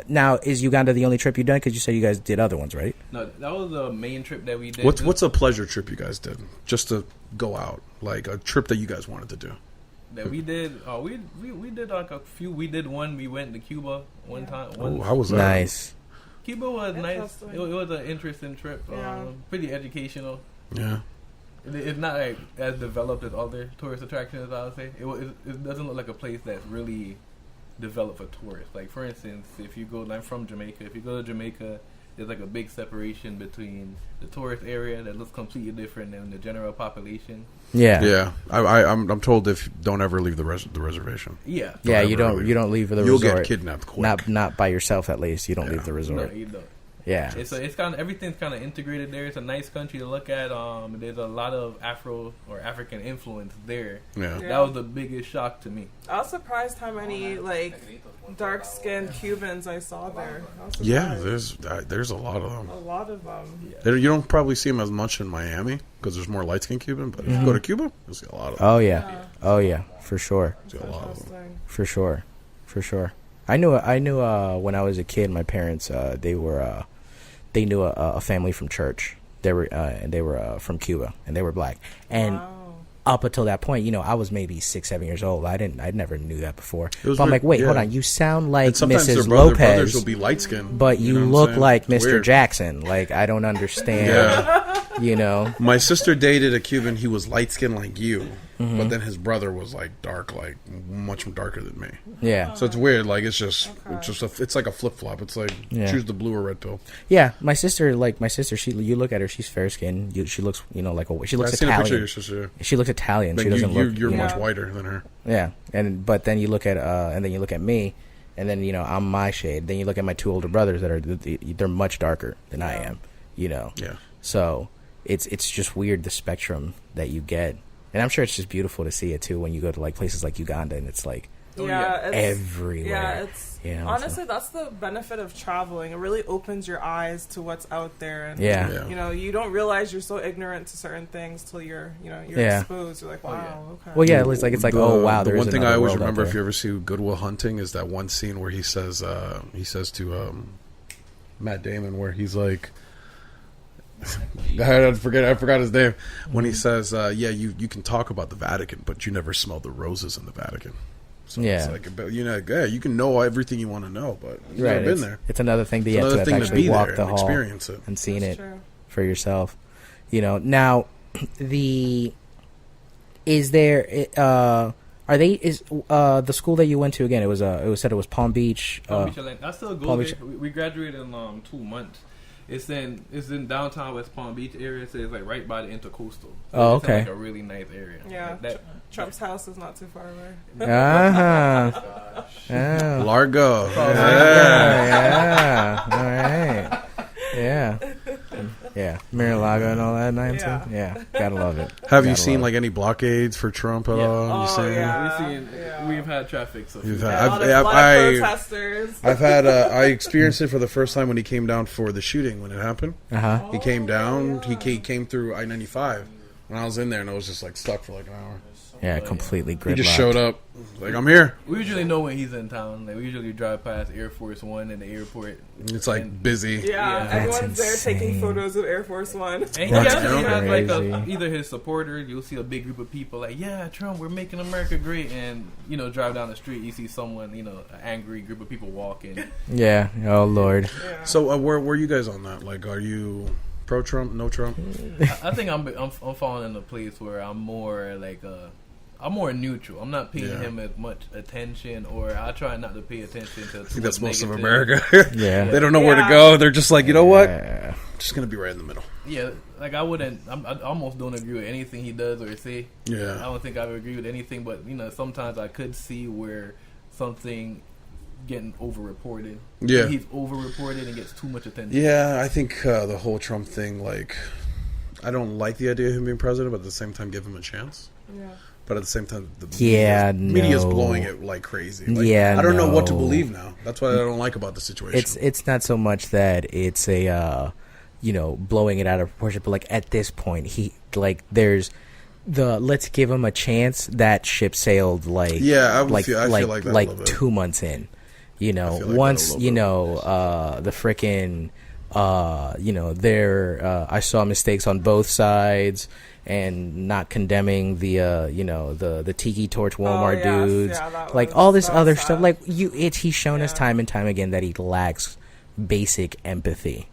Speaker 2: Now is Uganda the only trip you've done? Because you said you guys did other ones, right?
Speaker 5: No, that was the main trip that we did.
Speaker 1: What's a pleasure trip you guys did? Just to go out, like a trip that you guys wanted to do.
Speaker 5: That we did. We did like a few. We did one. We went to Cuba one time.
Speaker 1: How was that?
Speaker 2: Nice.
Speaker 5: Cuba was nice. It was an interesting trip. Pretty educational.
Speaker 1: Yeah.
Speaker 5: It's not like as developed as other tourist attractions, I would say. It doesn't look like a place that's really develop for tourists. Like, for instance, if you go, I'm from Jamaica. If you go to Jamaica, there's like a big separation between the tourist area that looks completely different than the general population.
Speaker 2: Yeah.
Speaker 1: I'm told if don't ever leave the reservation.
Speaker 5: Yeah.
Speaker 2: Yeah, you don't leave the
Speaker 1: You'll
Speaker 2: resort.
Speaker 1: get kidnapped quick.
Speaker 2: Not by yourself, at least. You don't leave the resort.
Speaker 5: No, you don't.
Speaker 2: Yeah.
Speaker 5: It's kind of, everything's kind of integrated there. It's a nice country to look at. There's a lot of Afro or African influence there.
Speaker 1: Yeah.
Speaker 5: That was the biggest shock to me.
Speaker 4: I was surprised how many like dark-skinned Cubans I saw there.
Speaker 1: Yeah, there's a lot of them.
Speaker 4: A lot of them.
Speaker 5: Yeah.
Speaker 1: You don't probably see them as much in Miami because there's more light-skinned Cuban. But if you go to Cuba, you'll see a lot of them.
Speaker 2: Oh yeah, for sure.
Speaker 1: See a lot of them.
Speaker 2: For sure. I knew when I was a kid, my parents they knew a family from church. They were from Cuba, and they were black. And up until that point, I was maybe 6-7 years old. I never knew that before. But I'm like, wait, hold on, you sound like Mrs.
Speaker 1: Brothers
Speaker 2: Lopez,
Speaker 1: will be light skinned,
Speaker 2: but you look like Mr. Jackson. Like, I don't understand.
Speaker 1: My sister dated a Cuban. He was light skinned like you, but then his brother was like dark, like much darker than me.
Speaker 2: Yeah.
Speaker 1: So it's weird. Like it's like a flip flop. It's like choose the blue or red pill.
Speaker 2: Yeah, my sister. You look at her. She's fair skinned. She looks, she looks Italian.
Speaker 1: I've seen a picture of your sister.
Speaker 2: She looks Italian.
Speaker 1: Like
Speaker 2: she doesn't look.
Speaker 1: You're much whiter than her.
Speaker 2: Yeah, but then you look at me, and then I'm my shade. Then you look at my two older brothers they're much darker than I am. Yeah. So it's just weird, the spectrum that you get, and I'm sure it's just beautiful to see it too when you go to like places like Uganda, and it's like everywhere.
Speaker 4: Yeah, it's honestly that's the benefit of traveling. It really opens your eyes to what's out there, and you don't realize you're so ignorant to certain things till you're exposed. You're like, wow, okay.
Speaker 2: Well, yeah, it's like oh wow.
Speaker 1: The one thing I always remember,
Speaker 2: if
Speaker 1: you ever see Good Will Hunting, is that one scene where he says to Matt Damon, where he's like, I forgot his name, when he says, you can talk about the Vatican, but you never smell the roses in the Vatican. So it's like, you can know everything you want to know, but you've never been there.
Speaker 2: It's another thing to actually walk the hall,
Speaker 1: experience it,
Speaker 2: and seen it for yourself. Now the school that you went to again? It was Palm Beach.
Speaker 5: Palm Beach Atlantic. I still go there. We graduated in 2 months. It's in downtown West Palm Beach area, so it's like right by the Intercoastal. So it's like a really nice area.
Speaker 4: Yeah, Trump's house is not too far away.
Speaker 1: Largo.
Speaker 2: Yeah. All right. Yeah. Mar-a-Lago and all that nice stuff. Yeah, gotta love it.
Speaker 1: Have you seen like any blockades for Trump at all?
Speaker 5: We've had traffic. So
Speaker 4: a lot of protesters.
Speaker 1: I experienced it for the first time when he came down for the shooting when it happened. He came down. He came through I-95 when I was in there, and I was just like stuck for like an hour.
Speaker 2: Yeah, completely gridlocked.
Speaker 1: He just showed up. Like, I'm here.
Speaker 5: We usually know when he's in town. Like, we usually drive past Air Force One in the airport.
Speaker 1: It's like busy.
Speaker 4: Yeah, everyone's there taking photos of Air Force One. And
Speaker 5: he has like either his supporters, you'll see a big group of people like, yeah, Trump, we're making America great. And, drive down the street, you see someone, an angry group of people walking.
Speaker 2: Yeah. Oh, Lord.
Speaker 4: Yeah.
Speaker 1: So, where are you guys on that? Like, are you pro-Trump, no Trump?
Speaker 5: I think I'm falling in a place where I'm more like I'm more neutral. I'm not paying him as much attention, or I try not to pay attention to. I
Speaker 1: think that's most of America. They don't know where to go. They're just like, you know what? I'm just gonna be right in the middle.
Speaker 5: Yeah, like I almost don't agree with anything he does or say.
Speaker 1: Yeah,
Speaker 5: I don't think I would agree with anything, but sometimes I could see where something getting over-reported.
Speaker 1: Yeah,
Speaker 5: he's over-reported and gets too much attention.
Speaker 1: Yeah, I think the whole Trump thing, like, I don't like the idea of him being president, but at the same time, give him a chance.
Speaker 4: Yeah.
Speaker 1: But at the same time, the
Speaker 2: media's
Speaker 1: blowing it like crazy. Like, I don't know what to believe now. That's what I don't like about the situation.
Speaker 2: It's not so much that it's a blowing it out of proportion, but like at this point, there's the let's give him a chance. That ship sailed I feel like that like 2 months in. Once the frickin' I saw mistakes on both sides. And not condemning the tiki torch Walmart dudes, all this other stuff. Like he's shown us time and time again that he lacks basic empathy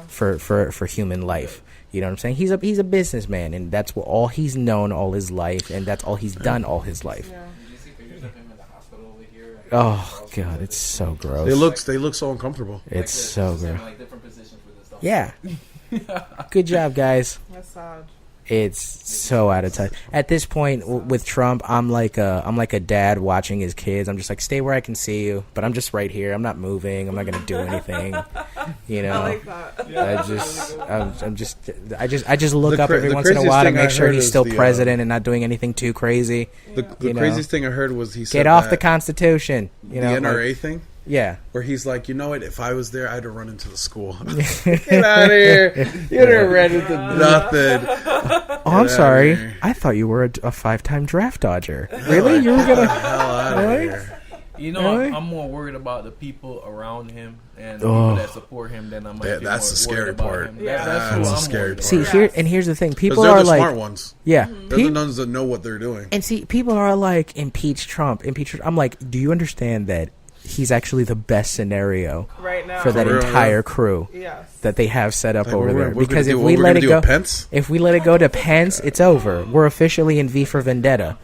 Speaker 2: for human life. You know what I'm saying? He's a businessman, and that's all he's known all his life, and that's all he's done all his life.
Speaker 7: Did you see pictures of him in the hospital over here?
Speaker 2: Oh god, it's so gross.
Speaker 1: They look so uncomfortable.
Speaker 2: It's so gross.
Speaker 7: Like different positions for this stuff.
Speaker 2: Yeah. Good job, guys.
Speaker 4: That's sad.
Speaker 2: It's so out of touch. At this point with Trump, I'm like a dad watching his kids. I'm just like, stay where I can see you, but I'm just right here. I'm not moving. I'm not gonna do anything. You know.
Speaker 4: I like that.
Speaker 2: I just look up every once in a while to make sure he's still president and not doing anything too crazy.
Speaker 1: The craziest thing I heard was he said,
Speaker 2: "Get off the Constitution." You know,
Speaker 1: the NRA thing.
Speaker 2: Yeah.
Speaker 1: Where he's like, you know what? If I was there, I'd have run into the school. Get out of here! You didn't run into nothing.
Speaker 2: Oh, I'm sorry. I thought you were a 5-time draft dodger. Really? You were gonna?
Speaker 1: Hell out of here.
Speaker 5: You know,
Speaker 2: Really?
Speaker 5: I'm more worried about the people around him and the people that support him than I might be
Speaker 1: that's the scary
Speaker 5: worried about
Speaker 1: part.
Speaker 5: him.
Speaker 4: Yeah.
Speaker 5: That's
Speaker 1: That's
Speaker 5: who
Speaker 1: the
Speaker 5: I'm
Speaker 1: scary
Speaker 5: worried
Speaker 1: part.
Speaker 5: about.
Speaker 2: See, here's the thing. People
Speaker 1: They're
Speaker 2: are
Speaker 1: the
Speaker 2: like,
Speaker 1: smart ones.
Speaker 2: yeah.
Speaker 1: They're the ones that know what they're doing.
Speaker 2: And see, people are like, impeach Trump. I'm like, do you understand that he's actually the best scenario
Speaker 4: Right now.
Speaker 2: for that
Speaker 1: For real,
Speaker 2: entire crew
Speaker 4: Yes.
Speaker 2: that they have set up
Speaker 1: Like,
Speaker 2: over
Speaker 1: what
Speaker 2: there?
Speaker 1: we're gonna
Speaker 2: Because
Speaker 1: do-
Speaker 2: if
Speaker 1: what
Speaker 2: we
Speaker 1: we're
Speaker 2: let
Speaker 1: gonna
Speaker 2: it
Speaker 1: do
Speaker 2: go,
Speaker 1: with Pence?
Speaker 2: if we let it go to Pence, it's over. We're officially in V for Vendetta.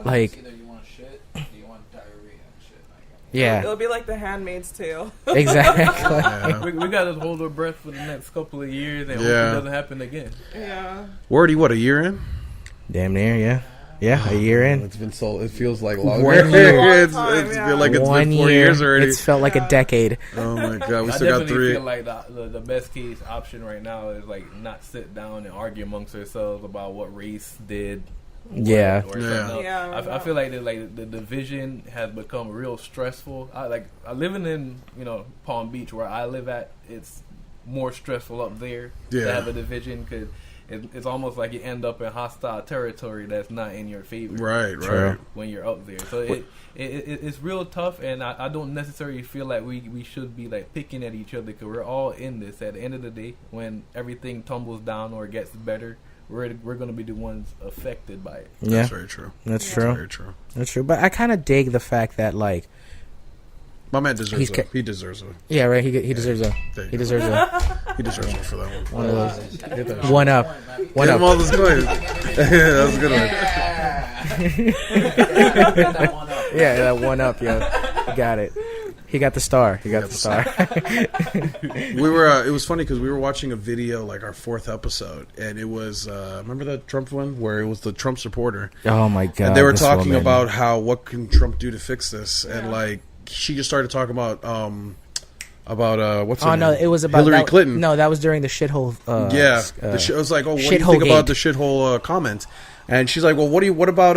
Speaker 2: Like,
Speaker 7: Either you want shit, or you want diarrhea and shit.
Speaker 2: yeah,
Speaker 4: It'll be like The Handmaid's Tale.
Speaker 2: exactly.
Speaker 1: Yeah.
Speaker 5: We got to hold our breath for the next couple of years and hope
Speaker 1: Yeah.
Speaker 5: it doesn't happen again.
Speaker 4: Yeah.
Speaker 1: Wordy, what, a year in?
Speaker 2: Damn near, yeah. Yeah, a year in.
Speaker 1: It's been so. It feels like longer.
Speaker 2: 1 year.
Speaker 1: It's feel like it's
Speaker 2: 1
Speaker 1: been 4
Speaker 2: year.
Speaker 1: years already.
Speaker 2: It's felt like a decade.
Speaker 1: Oh my god, we
Speaker 5: I
Speaker 1: still got
Speaker 5: definitely
Speaker 1: 3.
Speaker 5: feel like the best case option right now is like not sit down and argue amongst ourselves about what race did.
Speaker 2: Yeah.
Speaker 5: Or
Speaker 1: Yeah.
Speaker 5: something else.
Speaker 4: Yeah,
Speaker 5: I feel like the division has become real stressful. I living in Palm Beach where I live at. It's more stressful up there
Speaker 1: Yeah.
Speaker 5: to have a division because it's almost like you end up in hostile territory that's not in your favor.
Speaker 1: Right,
Speaker 2: True.
Speaker 1: right.
Speaker 5: When you're up there, so it's real tough, and I don't necessarily feel like we should be like picking at each other because we're all in this. At the end of the day, when everything tumbles down or gets better, we're going to be the ones affected by it.
Speaker 2: Yeah,
Speaker 1: That's very true.
Speaker 2: that's
Speaker 1: That's
Speaker 2: true.
Speaker 1: very true.
Speaker 2: That's true. But I kind of dig the fact that, like,
Speaker 1: My man deserves
Speaker 2: He's
Speaker 1: it. He deserves it.
Speaker 2: yeah, right. He deserves a.
Speaker 1: There you
Speaker 2: He
Speaker 1: go.
Speaker 2: deserves a.
Speaker 1: He deserves it for that one.
Speaker 2: One of those.
Speaker 1: Get that shit.
Speaker 2: One up. One
Speaker 1: Get him all
Speaker 2: up.
Speaker 1: those coins. That was a good one.
Speaker 2: Yeah, that one up, yo. Got it. He got the star. He got the star.
Speaker 1: We were. It was funny because we were watching a video, like our 4th episode, and it was. Remember that Trump one where it was the Trump supporter,
Speaker 2: Oh my god.
Speaker 1: and they were
Speaker 2: this
Speaker 1: talking
Speaker 2: woman.
Speaker 1: about how what can Trump do to fix this, and like she just started talking about what's her
Speaker 2: Oh
Speaker 1: name?
Speaker 2: no, it was about
Speaker 1: Hillary
Speaker 2: that,
Speaker 1: Clinton.
Speaker 2: No, that was during the shithole.
Speaker 1: Yeah, it was like, oh, what do you
Speaker 2: shithole
Speaker 1: think about
Speaker 2: gate.
Speaker 1: the shithole comment? And she's like, well, what about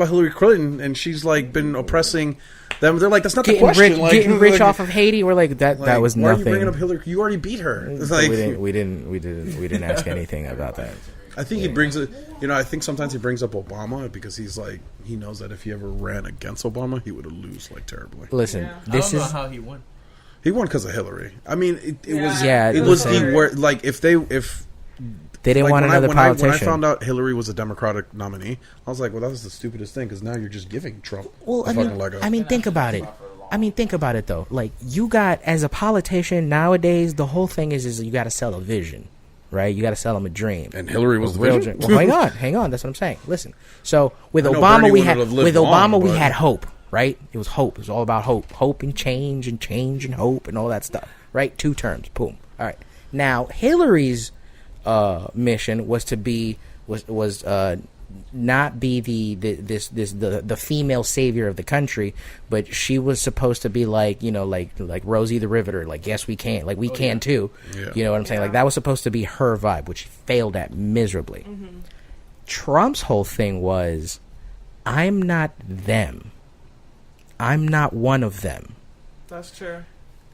Speaker 1: Hillary Clinton? And she's like been oppressing them. They're like, that's not the question.
Speaker 2: Getting rich
Speaker 1: like,
Speaker 2: off of Haiti. We're like that. That was
Speaker 1: why
Speaker 2: nothing.
Speaker 1: are you bringing up Hillary? You already beat her. It's
Speaker 2: But
Speaker 1: like,
Speaker 2: we didn't ask anything about that.
Speaker 1: I think he brings it. I think sometimes he brings up Obama because he's like, he knows that if he ever ran against Obama, he would lose like terribly.
Speaker 2: Listen,
Speaker 4: Yeah.
Speaker 2: this
Speaker 5: I don't
Speaker 2: is
Speaker 5: know how he won.
Speaker 1: He won because of Hillary. I mean, it was
Speaker 2: Yeah,
Speaker 1: it was
Speaker 2: listen.
Speaker 1: the word. Like if
Speaker 2: they didn't
Speaker 1: like,
Speaker 2: want another
Speaker 1: when
Speaker 2: politician.
Speaker 1: when I found out Hillary was a Democratic nominee, I was like, well, that was the stupidest thing because now you're just giving Trump
Speaker 2: Well,
Speaker 1: a fucking leg up.
Speaker 2: I mean, think about it. Think about it though. Like you got as a politician nowadays, the whole thing is you got to sell a vision, right? You got to sell them a dream.
Speaker 1: And Hillary was
Speaker 2: A
Speaker 1: the
Speaker 2: real
Speaker 1: vision?
Speaker 2: dream. Well, hang on. That's what I'm saying. Listen. So with
Speaker 1: I know
Speaker 2: Obama,
Speaker 1: Bernie
Speaker 2: we
Speaker 1: would
Speaker 2: had
Speaker 1: have lived long,
Speaker 2: we
Speaker 1: but-
Speaker 2: had hope, right? It was hope. It was all about hope and change and hope and all that stuff, right? 2 terms. Boom. All right. Now Hillary's mission was to be not be the female savior of the country, but she was supposed to be like Rosie the Riveter, like yes we can, like we can too.
Speaker 1: Yeah.
Speaker 2: You know what I'm saying? Like that was supposed to be her vibe, which she failed at miserably. Trump's whole thing was, I'm not them. I'm not one of them.
Speaker 4: That's true.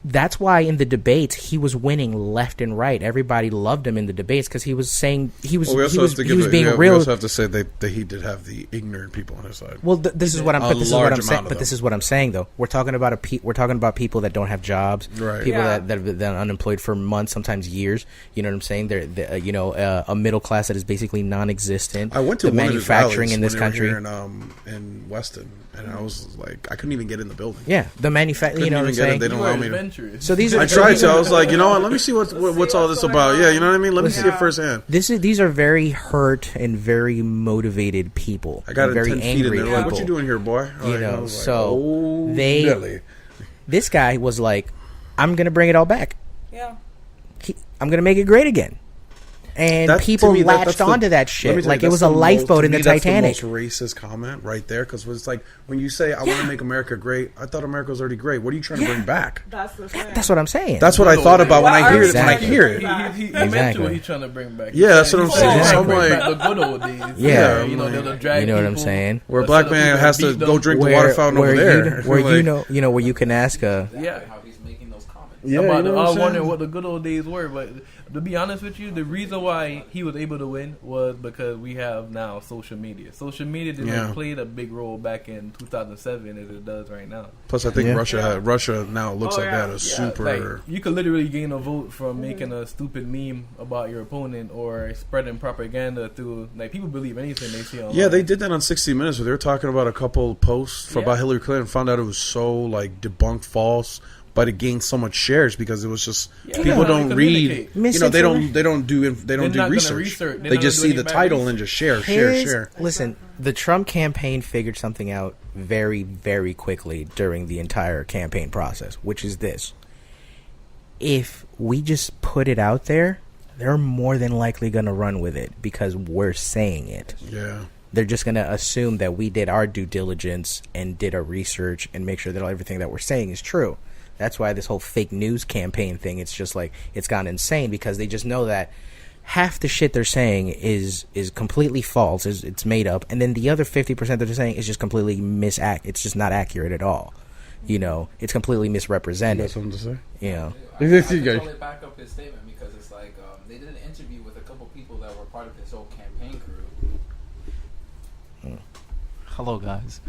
Speaker 2: That's why in the debates he was winning left and right. Everybody loved him in the debates because he was saying he was
Speaker 1: we also have to give
Speaker 2: being
Speaker 1: we
Speaker 2: real.
Speaker 1: also have to say that he did have the ignorant people on his side.
Speaker 2: Well, this is what I'm.
Speaker 1: A
Speaker 2: But this is
Speaker 1: large
Speaker 2: what I'm
Speaker 1: amount
Speaker 2: saying.
Speaker 1: of
Speaker 2: But
Speaker 1: them.
Speaker 2: this is what I'm saying, though. We're talking about we're talking about people that don't have jobs,
Speaker 1: Right.
Speaker 2: people
Speaker 4: Yeah.
Speaker 2: that have been unemployed for months, sometimes years. You know what I'm saying? They're a middle class that is basically non-existent.
Speaker 1: I went to
Speaker 2: the
Speaker 1: one of his
Speaker 2: manufacturing
Speaker 1: rallies
Speaker 2: in this
Speaker 1: when they were
Speaker 2: country.
Speaker 1: here in Weston, and I was like, I couldn't even get in the building.
Speaker 2: Yeah, the manufacturing. You
Speaker 1: Couldn't
Speaker 2: know what I'm
Speaker 1: even get in.
Speaker 2: saying?
Speaker 1: They don't
Speaker 5: You
Speaker 1: allow
Speaker 5: were
Speaker 1: me to.
Speaker 5: adventurous.
Speaker 2: So these are
Speaker 1: I tried to. I was like, you know what? Let me see what's all this about. Yeah, you know what I mean. Let me see it firsthand.
Speaker 2: These are very hurt and very motivated people.
Speaker 1: I got
Speaker 2: and very
Speaker 1: 10 feet in
Speaker 2: angry
Speaker 1: there.
Speaker 2: people.
Speaker 1: Like, what you doing here, boy?
Speaker 2: You
Speaker 1: Like, I
Speaker 2: know,
Speaker 1: was like,
Speaker 2: so
Speaker 1: oh,
Speaker 2: they.
Speaker 1: Billy.
Speaker 2: This guy was like, "I'm gonna bring it all back.
Speaker 4: Yeah.
Speaker 2: I'm gonna make it great again." And
Speaker 1: That-
Speaker 2: people
Speaker 1: to me,
Speaker 2: latched
Speaker 1: that's
Speaker 2: onto that
Speaker 1: let me
Speaker 2: shit
Speaker 1: tell you,
Speaker 2: like it
Speaker 1: that's
Speaker 2: was a
Speaker 1: the most-
Speaker 2: lifeboat
Speaker 1: to
Speaker 2: in the
Speaker 1: me, that's
Speaker 2: Titanic.
Speaker 1: The most racist comment right there, because it's like when you say, "I want to make America great," I thought America was already great. What are you trying to bring back?
Speaker 4: That's the thing.
Speaker 2: That's what I'm saying.
Speaker 1: That's what I thought about when I hear it.
Speaker 2: Exactly.
Speaker 1: When I hear it,
Speaker 5: He
Speaker 2: Exactly.
Speaker 5: mentioned what he's trying to bring back.
Speaker 1: Yeah, that's what I'm saying.
Speaker 5: He's
Speaker 1: So
Speaker 5: trying
Speaker 1: I'm
Speaker 5: to bring
Speaker 1: like-
Speaker 5: back the good old days.
Speaker 2: Yeah.
Speaker 5: you know, they'll drag
Speaker 2: You know what I'm
Speaker 5: people,
Speaker 2: saying?
Speaker 1: where a
Speaker 5: set
Speaker 1: black
Speaker 5: up
Speaker 1: man
Speaker 5: people,
Speaker 1: has to
Speaker 5: beat
Speaker 1: go
Speaker 5: them.
Speaker 1: drink the water fountain over there.
Speaker 2: where
Speaker 1: Like,
Speaker 2: you know where you can ask
Speaker 5: Yeah.
Speaker 7: How he's making those comments.
Speaker 1: Yeah,
Speaker 5: I
Speaker 1: you know
Speaker 5: was
Speaker 1: what I'm saying?
Speaker 5: wondering what the good old days were, but to be honest with you, the reason why he was able to win was because we have now social media. Social media didn't play a big role back in 2007 as it does right now.
Speaker 1: Plus, I think
Speaker 2: Yeah.
Speaker 1: Russia now looks like that as
Speaker 5: Yeah,
Speaker 1: super.
Speaker 5: like, you could literally gain a vote from making a stupid meme about your opponent or spreading propaganda through. Like, people believe anything they see online.
Speaker 1: Yeah, they did that on 60 Minutes where they were talking about a couple posts about Hillary Clinton. Found out it was so like debunked false, but it gained so much shares because it was just people don't read. You know, they don't do
Speaker 5: not
Speaker 1: research.
Speaker 5: gonna research. They're
Speaker 1: They
Speaker 5: not
Speaker 1: just
Speaker 5: gonna
Speaker 1: see
Speaker 5: do
Speaker 1: the
Speaker 5: any bad
Speaker 1: title
Speaker 5: research.
Speaker 1: and just share.
Speaker 2: Listen, the Trump campaign figured something out very, very quickly during the entire campaign process, which is this. If we just put it out there, they're more than likely going to run with it because we're saying it.
Speaker 1: Yeah.
Speaker 2: They're just going to assume that we did our due diligence and did our research and make sure that everything that we're saying is true. That's why this whole fake news campaign thing, it's just like, it's gone insane because they just know that half the shit they're saying is completely false, it's made up, and then the other 50% that they're saying is just completely it's just not accurate at all. You know, it's completely
Speaker 1: You
Speaker 2: misrepresented.
Speaker 1: got something to say?
Speaker 2: You know,
Speaker 7: I can totally back up his statement because it's like they did an interview with a couple people that were part of his whole campaign crew.
Speaker 3: Hello, guys.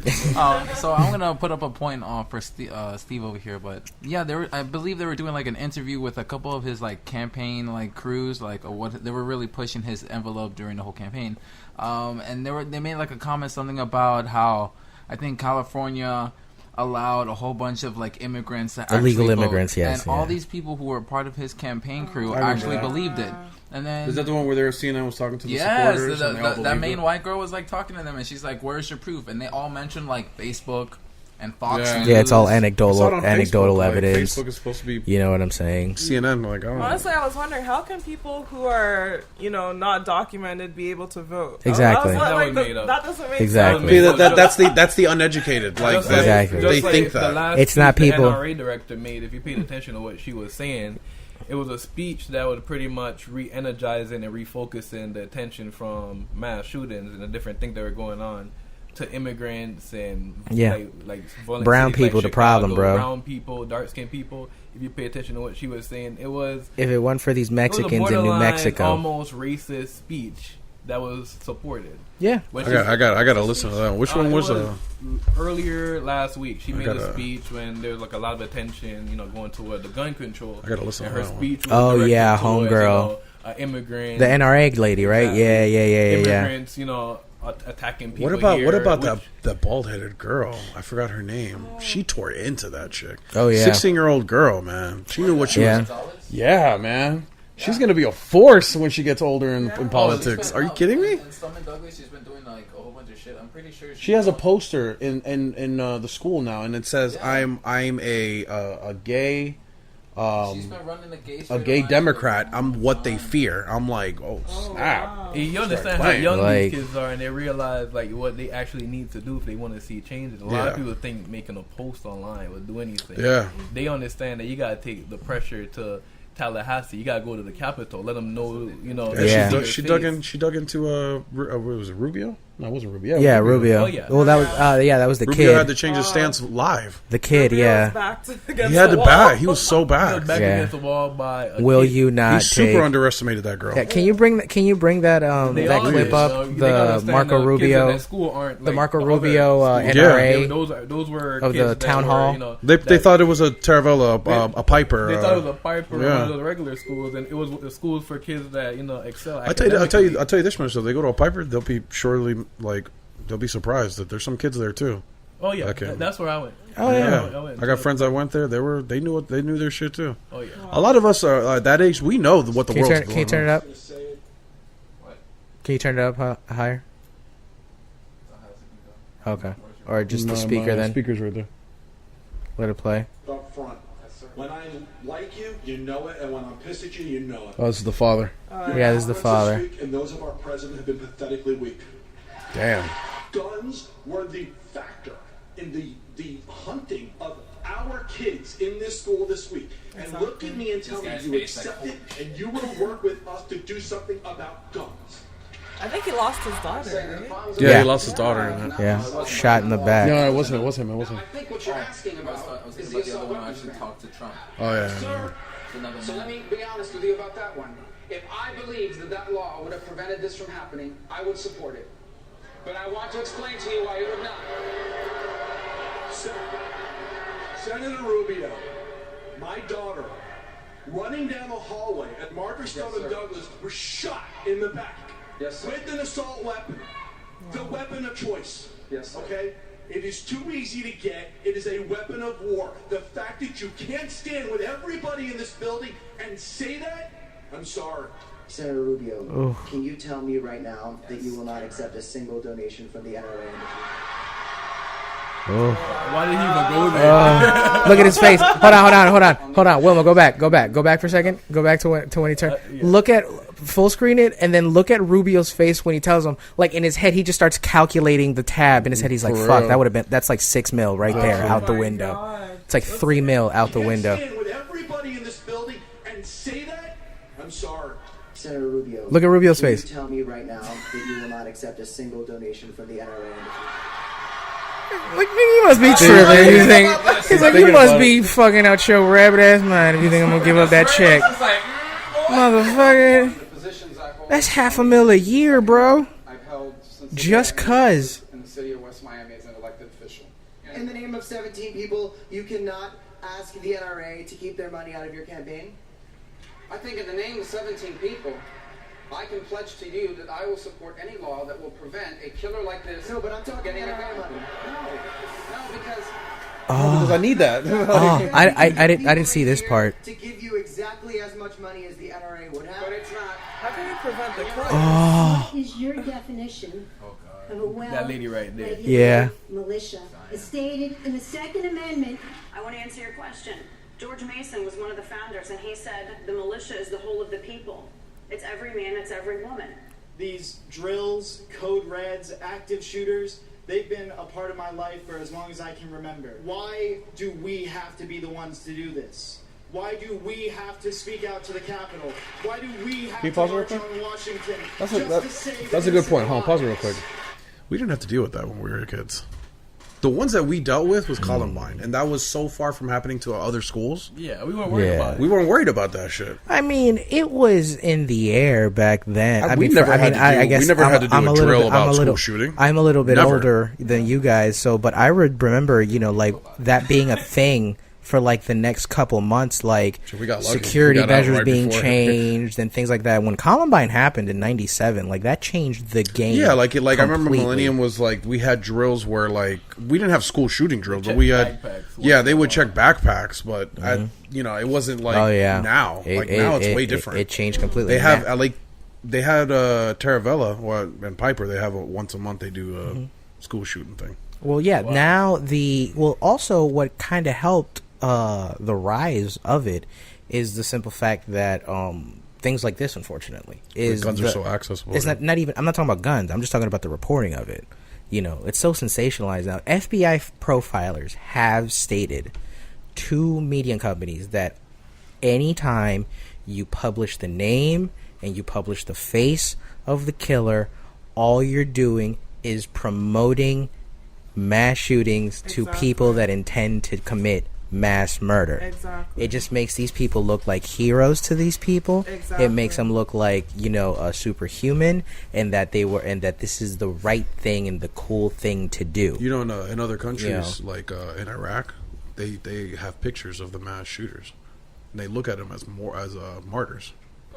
Speaker 3: So I'm gonna put up a point for Steve over here, but yeah, I believe they were doing like an interview with a couple of his like campaign like crews, like what they were really pushing his envelope during the whole campaign, and they made like a comment something about how I think California allowed a whole bunch of like immigrants to
Speaker 2: illegal
Speaker 3: actually vote.
Speaker 2: immigrants, yes,
Speaker 3: and all these people who were part of his campaign crew
Speaker 1: I remember
Speaker 3: actually
Speaker 1: that.
Speaker 3: believed it. And then
Speaker 1: Is that the one where CNN was talking to the
Speaker 3: yes,
Speaker 1: supporters? and they all
Speaker 3: that
Speaker 1: believed
Speaker 3: main
Speaker 1: it?
Speaker 3: white girl was like talking to them, and she's like, "Where's your proof?" And they all mentioned like Facebook and Fox
Speaker 1: Yeah.
Speaker 3: News.
Speaker 2: yeah, it's all
Speaker 1: I saw it
Speaker 2: anecdotal
Speaker 1: on Facebook, like,
Speaker 2: evidence.
Speaker 1: Facebook is supposed to be
Speaker 2: You know what I'm saying?
Speaker 1: CNN. Like, I don't know.
Speaker 4: Honestly, I was wondering how can people who are, not documented be able to vote?
Speaker 2: Exactly.
Speaker 4: I was
Speaker 5: That
Speaker 4: like,
Speaker 5: was made up.
Speaker 4: that doesn't make
Speaker 2: Exactly.
Speaker 4: sense.
Speaker 1: See, that's the uneducated. Like,
Speaker 5: Just
Speaker 2: Exactly.
Speaker 1: they
Speaker 5: just
Speaker 1: think
Speaker 5: the
Speaker 1: that.
Speaker 5: last
Speaker 2: It's not
Speaker 5: speech
Speaker 2: people-
Speaker 5: The NRA director made. If you paid attention to what she was saying, it was a speech that was pretty much re-energizing and refocusing the attention from mass shootings and the different things that were going on to immigrants and like violent
Speaker 2: Brown
Speaker 5: cities like
Speaker 2: people, the
Speaker 5: Chicago,
Speaker 2: problem, bro.
Speaker 5: Brown people, dark skinned people. If you pay attention to what she was saying, it was
Speaker 2: If it weren't for these
Speaker 5: it was
Speaker 2: Mexicans
Speaker 5: a
Speaker 2: in New
Speaker 5: borderline,
Speaker 2: Mexico,
Speaker 5: almost racist speech that was supported.
Speaker 2: yeah,
Speaker 5: Which
Speaker 1: I got to listen to that. Which one
Speaker 5: it
Speaker 1: was
Speaker 5: earlier last week? She made a
Speaker 1: gotta-
Speaker 5: speech when there was like a lot of attention, going toward the gun control.
Speaker 1: I gotta listen
Speaker 5: and
Speaker 1: to
Speaker 5: her
Speaker 1: that one.
Speaker 5: speech. Was
Speaker 2: Oh,
Speaker 5: directed
Speaker 2: yeah,
Speaker 5: towards,
Speaker 2: homegirl.
Speaker 5: Immigrants.
Speaker 2: the NRA lady, right?
Speaker 5: Exactly.
Speaker 2: Yeah.
Speaker 5: Immigrants, attacking people.
Speaker 1: What about
Speaker 5: here,
Speaker 1: that bald headed girl? I forgot her name. She tore into that chick.
Speaker 2: Oh, yeah.
Speaker 1: 16-year-old girl, man. She knew what she
Speaker 2: Yeah.
Speaker 1: was. Yeah, man. She's gonna be a force when she gets older in politics. Are you kidding me?
Speaker 7: And Stoneman Douglas, she's been doing like a whole bunch of shit. I'm pretty sure
Speaker 1: She has a poster in the school now, and it says, "I'm a gay."
Speaker 7: She's been running
Speaker 1: A gay Democrat. I'm what they fear. I'm like, oh snap!
Speaker 5: You understand how
Speaker 1: playing.
Speaker 5: young
Speaker 2: Like-
Speaker 5: these kids are, and they realize like what they actually need to do if they want to see changes. A lot of
Speaker 1: Yeah.
Speaker 5: people think making a post online would do anything.
Speaker 1: Yeah.
Speaker 5: They understand that you gotta take the pressure to Tallahassee. You gotta go to the Capitol. Let them know.
Speaker 2: Yeah.
Speaker 1: She dug into what was it, Rubio? No, it wasn't Rubio.
Speaker 2: Yeah,
Speaker 1: It was
Speaker 2: Rubio.
Speaker 5: Oh, yeah.
Speaker 2: Well, that was that was the
Speaker 1: Rubio had to
Speaker 2: kid.
Speaker 1: change his stance live.
Speaker 2: The kid,
Speaker 4: Rubio's
Speaker 2: yeah.
Speaker 4: backed
Speaker 1: He
Speaker 4: against
Speaker 1: had
Speaker 4: the
Speaker 1: to
Speaker 4: wall.
Speaker 1: back. He was so
Speaker 5: Back
Speaker 1: bad.
Speaker 2: Yeah.
Speaker 5: against the wall by a
Speaker 2: Will
Speaker 5: kid.
Speaker 2: you not
Speaker 1: He
Speaker 2: take?
Speaker 1: super underestimated that girl.
Speaker 2: Yeah, can you bring that? Can you bring that
Speaker 5: They
Speaker 2: that
Speaker 5: all
Speaker 2: clip
Speaker 5: is,
Speaker 2: up?
Speaker 5: you gotta
Speaker 2: The
Speaker 5: understand
Speaker 2: Marco
Speaker 5: the kids in
Speaker 2: Rubio,
Speaker 5: that school aren't
Speaker 2: the
Speaker 5: like
Speaker 2: Marco
Speaker 5: other
Speaker 2: Rubio
Speaker 5: schools.
Speaker 2: NRA.
Speaker 5: Those were
Speaker 2: Of
Speaker 5: kids
Speaker 2: the
Speaker 5: that
Speaker 2: town
Speaker 5: were,
Speaker 2: hall.
Speaker 1: They
Speaker 5: that-
Speaker 1: thought it was a Taravella, a Piper.
Speaker 5: They thought it was a Piper
Speaker 1: yeah.
Speaker 5: one of the regular schools, and it was the schools for kids that excel.
Speaker 1: I'll tell you this much. Though they go to a Piper, they'll be surely like they'll be surprised that there's some kids there too.
Speaker 5: Oh yeah,
Speaker 1: Okay.
Speaker 5: that's where I went.
Speaker 2: Oh, yeah.
Speaker 1: I got friends that went there. They knew their shit too.
Speaker 5: Oh yeah.
Speaker 1: A lot of us are that age. We know what the world's going on.
Speaker 2: Can you turn it up?
Speaker 7: What?
Speaker 2: Can you turn it up higher? Okay. Or just the speaker then.
Speaker 1: Speaker's right there.
Speaker 2: Let it play.
Speaker 8: Up front. When I like you, you know it, and when I'm pissed at you, you know it.
Speaker 1: Oh, this is the father.
Speaker 2: Yeah, this is the father.
Speaker 8: This week, and those of our president have been pathetically weak.
Speaker 1: Damn.
Speaker 8: Guns were the factor in the hunting of our kids in this school this week. And look at me and tell me you accept it, and you will work with us to do something about guns.
Speaker 4: I think he lost his daughter, right?
Speaker 1: Yeah,
Speaker 2: Yeah.
Speaker 1: he lost his daughter in that.
Speaker 2: Yeah. Shot in the back.
Speaker 1: No, it wasn't him. It wasn't
Speaker 8: I
Speaker 1: him.
Speaker 8: think what you're asking
Speaker 7: I
Speaker 8: about
Speaker 7: was
Speaker 8: is
Speaker 7: thinking
Speaker 8: the
Speaker 7: about the other
Speaker 8: assault
Speaker 7: one who
Speaker 8: weapons
Speaker 7: actually
Speaker 8: ban.
Speaker 7: talked to Trump.
Speaker 1: Oh yeah.
Speaker 8: Sir,
Speaker 7: It's another
Speaker 8: so let me be honest with you about that one. If I believed that that law would have prevented this from happening, I would support it. But I want to explain to you why it would not. Senator Rubio, my daughter, running down the hallway at Martha Stone and Douglas, was shot in the back with an assault weapon. The weapon of choice. Yes. Okay? It is too easy to get. It is a weapon of war. The fact that you can't stand with everybody in this building and say that, I'm sorry.
Speaker 9: Senator Rubio, can you tell me right now that you will not accept a single donation from the NRA?
Speaker 5: Why did he even go there?
Speaker 2: Look at his face. Hold on. Wilma, go back for a second. Go back to when he turned.
Speaker 5: Yeah.
Speaker 2: Look at full screen it, and then look at Rubio's face when he tells him. Like in his head, he just starts calculating the tab. In his head, he's like,
Speaker 1: For
Speaker 2: "Fuck,
Speaker 1: real.
Speaker 2: that's like $6 million right there out the
Speaker 4: my
Speaker 2: window.
Speaker 4: God.
Speaker 2: It's like $3 million out the
Speaker 8: You can't
Speaker 2: window."
Speaker 8: stand with everybody in this building and say that, I'm sorry.
Speaker 9: Senator Rubio,
Speaker 2: Look at Rubio's
Speaker 9: can
Speaker 2: face.
Speaker 9: you tell me right now that you will not accept a single donation from the NRA?
Speaker 2: Like, nigga, you must be tripping. You think he's like, you must be fucking out your rabbit ass mind if you think I'm gonna give up that check, motherfucker.
Speaker 10: The positions I hold,
Speaker 2: That's $500,000 a year, bro.
Speaker 10: I've held since the
Speaker 2: Just
Speaker 10: day I
Speaker 2: 'cause.
Speaker 10: in the city of West Miami as an elected official.
Speaker 9: In the name of 17 people, you cannot ask the NRA to keep their money out of your campaign?
Speaker 10: I think in the name of 17 people, I can pledge to you that I will support any law that will prevent a killer like this.
Speaker 9: No, but I'm talking
Speaker 10: getting a
Speaker 9: NRA
Speaker 10: gun.
Speaker 9: money.
Speaker 10: No, because
Speaker 1: Because I need that.
Speaker 2: Oh, I didn't see this part.
Speaker 9: To give you exactly as much money as the NRA would have.
Speaker 10: but it's not.
Speaker 4: How can you prevent the killing?
Speaker 2: Oh,
Speaker 11: Is your definition of a
Speaker 5: That lady right there.
Speaker 11: well-regulated
Speaker 2: Yeah.
Speaker 11: militia is stated in the Second Amendment.
Speaker 12: I want to answer your question. George Mason was one of the founders, and he said the militia is the whole of the people. It's every man, it's every woman.
Speaker 13: These drills, code reds, active shooters, they've been a part of my life for as long as I can remember. Why do we have to be the ones to do this? Why do we have to speak out to the Capitol? Why do we have
Speaker 1: you
Speaker 13: to
Speaker 1: pause it real
Speaker 13: march
Speaker 1: quick?
Speaker 13: on Washington?
Speaker 1: That's
Speaker 13: That's
Speaker 1: a good point. Hold on, pause it real quick. We didn't have to deal with that when we were kids. The ones that we dealt with was Columbine, and that was so far from happening to other schools.
Speaker 5: Yeah, we weren't worried
Speaker 2: Yeah.
Speaker 5: about it.
Speaker 1: We weren't worried about that shit.
Speaker 2: I mean, it was in the air back then. I
Speaker 1: We
Speaker 2: mean,
Speaker 1: never
Speaker 2: I
Speaker 1: had
Speaker 2: mean,
Speaker 1: to
Speaker 2: I
Speaker 1: do-
Speaker 2: guess
Speaker 1: we never had to do
Speaker 2: I'm
Speaker 1: a
Speaker 2: little
Speaker 1: drill
Speaker 2: bit-
Speaker 1: about
Speaker 2: I'm a
Speaker 1: school
Speaker 2: little-
Speaker 1: shooting.
Speaker 2: I'm a little bit
Speaker 1: Never.
Speaker 2: older than you guys, so but I would remember, you know, like that being a thing for like the next couple months, like
Speaker 1: Shit, we got lucky.
Speaker 2: security
Speaker 1: We got out
Speaker 2: measures
Speaker 1: right
Speaker 2: being
Speaker 1: before.
Speaker 2: changed and things like that. When Columbine happened in '97, like that changed the game.
Speaker 1: Yeah, like I remember
Speaker 2: completely.
Speaker 1: Millennium was like we had drills where like we didn't have school shooting drills, but
Speaker 5: check
Speaker 1: we had
Speaker 5: backpacks.
Speaker 1: yeah they would check backpacks, but it wasn't like
Speaker 2: Oh yeah,
Speaker 1: now now it's way different.
Speaker 2: It changed completely.
Speaker 1: They have
Speaker 2: Now-
Speaker 1: they had Taravella and Piper. They have once a month they do a school shooting thing.
Speaker 2: Well, yeah. Now also what kind of helped the rise of it is the simple fact that things like this, unfortunately, is
Speaker 1: guns are so accessible.
Speaker 2: It's not even. I'm not talking about guns. I'm just talking about the reporting of it. You know, it's so sensationalized now. FBI profilers have stated to media companies that anytime you publish the name and you publish the face of the killer, all you're doing is promoting mass shootings to people that intend to commit mass murder.
Speaker 4: Exactly.
Speaker 2: It just makes these people look like heroes to these people.
Speaker 4: Exactly.
Speaker 2: It makes them look like, you know, a superhuman, and that this is the right thing and the cool thing to do.
Speaker 1: You know, in other countries like in Iraq, they have pictures of the mass shooters, and they look at them as martyrs.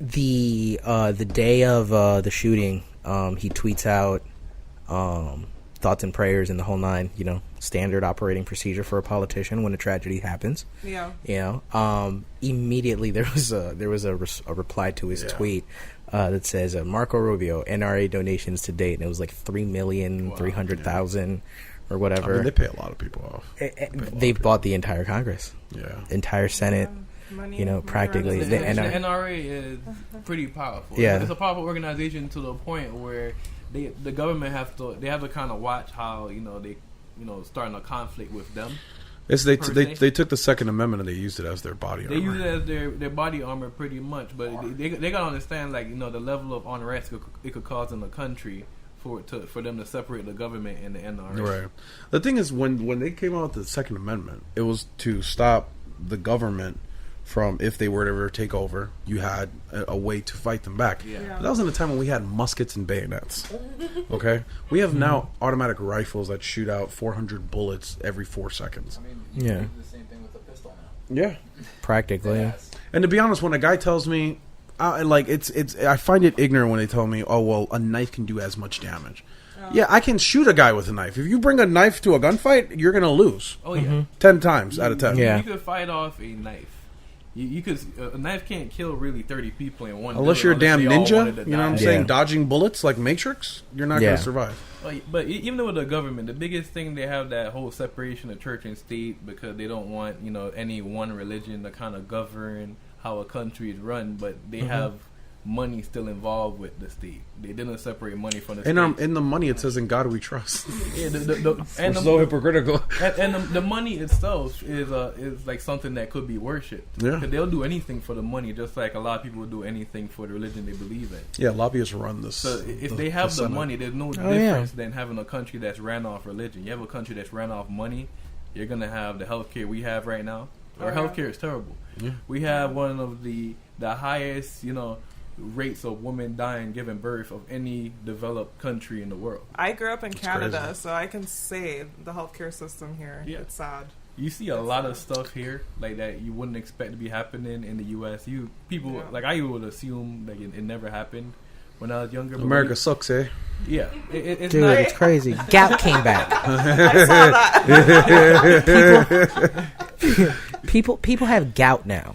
Speaker 2: the day of the shooting, he tweets out thoughts and prayers and the whole nine. You know, standard operating procedure for a politician when a tragedy happens.
Speaker 4: Yeah.
Speaker 2: You know, immediately there was a reply to his tweet that says Marco Rubio NRA donations to date, and it was like 3,300,000 or whatever.
Speaker 1: I mean, they pay a lot of people off.
Speaker 2: They've bought the entire Congress, entire Senate.
Speaker 4: Money,
Speaker 2: you know, practically.
Speaker 5: The NRA is pretty powerful.
Speaker 2: Yeah.
Speaker 5: It's a powerful organization to the point where the government have to kind of watch how they starting a conflict with them.
Speaker 1: They took the Second Amendment and they used it as their body armor.
Speaker 5: They use it as their body armor pretty much, but they gotta understand the level of unrest it could cause in the country for them to separate the government and the NRA.
Speaker 1: Right. The thing is, when they came out with the Second Amendment, it was to stop the government from, if they were to ever take over, you had a way to fight them back. But that was in a time when we had muskets and bayonets. Okay? We have now automatic rifles that shoot out 400 bullets every 4 seconds.
Speaker 7: I mean, you can do the same thing with a pistol now.
Speaker 1: Yeah.
Speaker 2: Practically.
Speaker 1: And to be honest, when a guy tells me, I find it ignorant when they tell me, oh, well, a knife can do as much damage. Yeah, I can shoot a guy with a knife. If you bring a knife to a gunfight, you're going to lose.
Speaker 5: Oh, yeah.
Speaker 1: 10 times out of 10.
Speaker 5: You could fight off a knife. You could a knife can't kill really 30 people in one.
Speaker 1: Unless you're a damn ninja, you know what I'm saying?
Speaker 2: Yeah.
Speaker 1: Dodging bullets like Matrix, you're not going to survive.
Speaker 5: But even with the government, the biggest thing, they have that whole separation of church and state because they don't want any one religion to kind of govern how a country is run. But they have money still involved with the state. They didn't separate money from the state.
Speaker 1: And in the money, it says, "In God we trust."
Speaker 5: Yeah,
Speaker 1: and so hypocritical.
Speaker 5: And the money itself is like something that could be worshipped.
Speaker 1: Yeah,
Speaker 5: because they'll do anything for the money, just like a lot of people would do anything for the religion they believe in.
Speaker 1: Yeah, lobbyists run this.
Speaker 5: So if they have the money, there's no difference than having a country that's ran off religion. You have a country that's ran off money, you're gonna have the healthcare we have right now. Our healthcare is terrible. Yeah. We have one of the highest, rates of women dying giving birth of any developed country in the world.
Speaker 4: I grew up in Canada, so I can say the healthcare system here. Yeah. It's sad.
Speaker 5: You see a lot of stuff here like that you wouldn't expect to be happening in the U.S. Like I would assume that it never happened when I was younger.
Speaker 1: America sucks, eh?
Speaker 5: Yeah, it's
Speaker 2: dude,
Speaker 5: not,
Speaker 2: it's crazy. Gout came back.
Speaker 4: I saw
Speaker 2: that. People have gout now.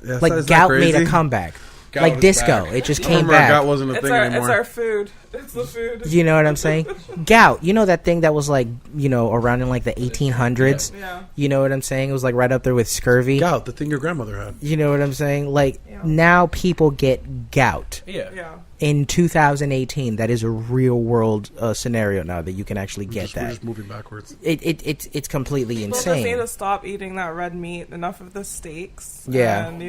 Speaker 1: Yeah,
Speaker 2: like gout made a comeback.
Speaker 1: Gout
Speaker 2: like disco,
Speaker 1: back.
Speaker 2: It just came back.
Speaker 1: Gout wasn't a thing anymore.
Speaker 4: It's our food. It's the food.
Speaker 2: You know what I'm saying? Gout. You know that thing that was like, around in like the 1800s?
Speaker 4: Yeah.
Speaker 2: You know what I'm saying? It was like right up there with scurvy.
Speaker 1: Gout, the thing your grandmother had.
Speaker 2: You know what I'm saying? Like, now people get gout.
Speaker 5: Yeah.
Speaker 2: In 2018, that is a real world scenario now that you can actually get that.
Speaker 1: We're just moving backwards.
Speaker 2: It's completely insane.
Speaker 4: People just need to stop eating that red meat. Enough of the steaks.
Speaker 2: Yeah.
Speaker 4: And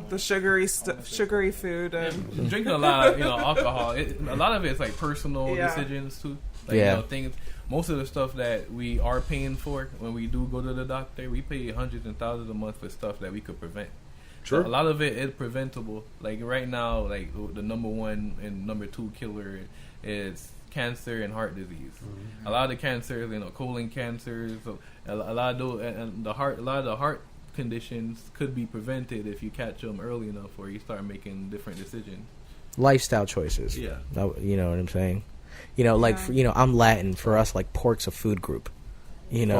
Speaker 4: the sugary food and
Speaker 5: drinking a lot of alcohol. A lot of it's like personal decisions too. Like, things. Most of the stuff that we are paying for when we do go to the doctor, we pay hundreds and thousands a month for stuff that we could prevent.
Speaker 1: Sure.
Speaker 5: So a lot of it is preventable. Like right now, like the number 1 and number 2 killer is cancer and heart disease. Mm-hmm. A lot of the cancers, colon cancers, so a lot of those, and a lot of the heart conditions could be prevented if you catch them early enough, or you start making different decisions.
Speaker 2: Lifestyle choices.
Speaker 5: Yeah.
Speaker 2: You know what I'm saying? I'm Latin. For us, like, pork's a food group. And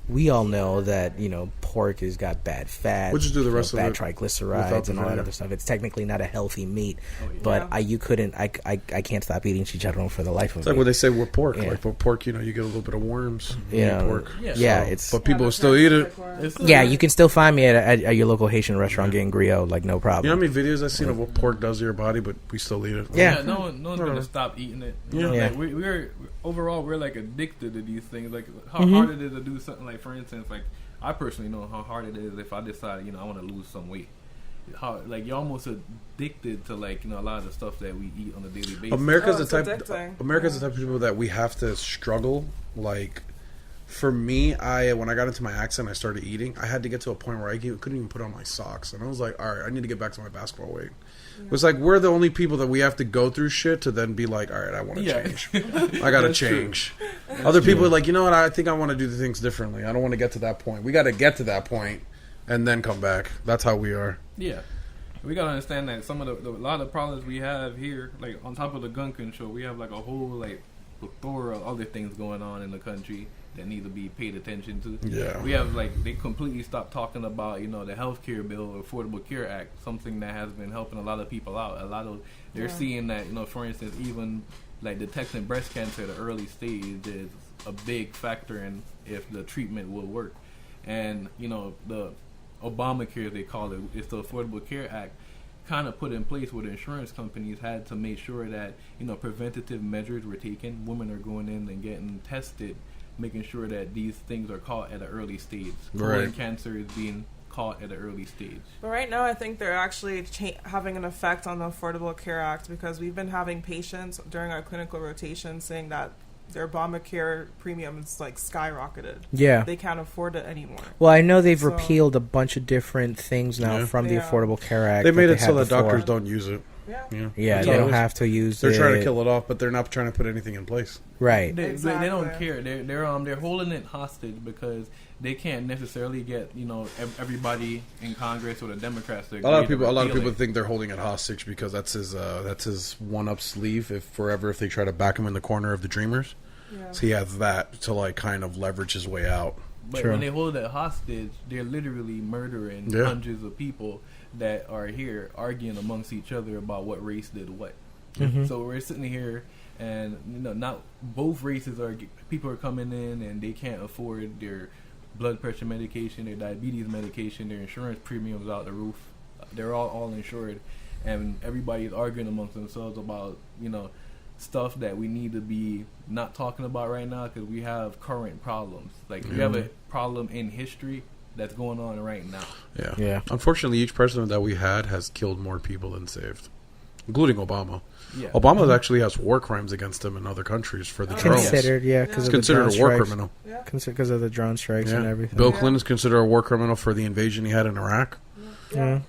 Speaker 2: we all know that, pork has got bad fats.
Speaker 1: We'll just do the rest of
Speaker 2: bad
Speaker 1: it
Speaker 2: triglycerides and all that other stuff. It's technically not a healthy meat, but I can't stop eating chicharrón for the life of me.
Speaker 1: It's like what they say with pork. Like for pork, you get a little bit of worms. Pork.
Speaker 2: But
Speaker 1: people still eat it.
Speaker 2: You can still find me at your local Haitian restaurant getting griot, like, no problem.
Speaker 1: You know how many videos I've seen of what pork does to your body, but we still eat it?
Speaker 5: Yeah, no one's gonna stop eating it. We're overall we're like addicted to these things. Like how hard it is to do something. Like, for instance, like I personally know how hard it is if I decide I want to lose some weight. How, like, you're almost addicted to, like, a lot of the stuff that we eat on a daily basis.
Speaker 1: America's the type of people that we have to struggle. Like, for me, when I got into my accent, I started eating. I had to get to a point where I couldn't even put on my socks, and I was like, all right, I need to get back to my basketball weight. It was like, we're the only people that we have to go through shit to then be like, all right, I want to change. I got to change. Other people are like, you know what? I think I want to do the things differently. I don't want to get to that point. We got to get to that point and then come back. That's how we are.
Speaker 5: Yeah. We gotta understand that some of a lot of problems we have here, like on top of the gun control, we have like a whole like plethora of other things going on in the country that need to be paid attention to.
Speaker 1: Yeah.
Speaker 5: We have like they completely stopped talking about the healthcare bill, Affordable Care Act, something that has been helping a lot of people out. They're seeing that for instance, even like detecting breast cancer at an early stage is a big factor in if the treatment will work. And the Obamacare, they call it, it's the Affordable Care Act, kind of put in place where the insurance companies had to make sure that preventative measures were taken. Women are going in and getting tested, making sure that these things are caught at an early stage. Colon cancer is being caught at an early stage.
Speaker 4: But right now, I think they're actually having an effect on the Affordable Care Act, because we've been having patients during our clinical rotation saying that their Obamacare premiums like skyrocketed.
Speaker 2: Yeah.
Speaker 4: They can't afford it anymore.
Speaker 2: Well, I know they've repealed a bunch of different things now from the Affordable Care Act.
Speaker 1: They made it so that doctors don't use it.
Speaker 2: Yeah, they don't have to use it.
Speaker 1: They're trying to kill it off, but they're not trying to put anything in place.
Speaker 2: Right.
Speaker 5: They don't care. They're holding it hostage because they can't necessarily get everybody in Congress or the Democrats to agree.
Speaker 1: A lot of people think they're holding it hostage because that's his one up sleeve if they try to back him in the corner of the Dreamers. Yeah. So he has that to like kind of leverage his way out.
Speaker 5: But when they hold it hostage, they're literally murdering hundreds of people that are here arguing amongst each other about what race did what. Mm-hmm. So we're sitting here, and not both races people are coming in and they can't afford their blood pressure medication, their diabetes medication, their insurance premiums out the roof. They're all insured, and everybody's arguing amongst themselves about stuff that we need to be not talking about right now because we have current problems. Like we have a problem in history that's going on right now.
Speaker 1: Yeah. Unfortunately, each president that we had has killed more people than saved, including Obama. Yeah. Obama actually has war crimes against him in other countries for the drones.
Speaker 2: Because
Speaker 1: it's considered a war criminal.
Speaker 2: Yeah. Because of the drone strikes and everything.
Speaker 1: Bill Clinton's considered a war criminal for the invasion he had in Iraq.
Speaker 4: Yeah.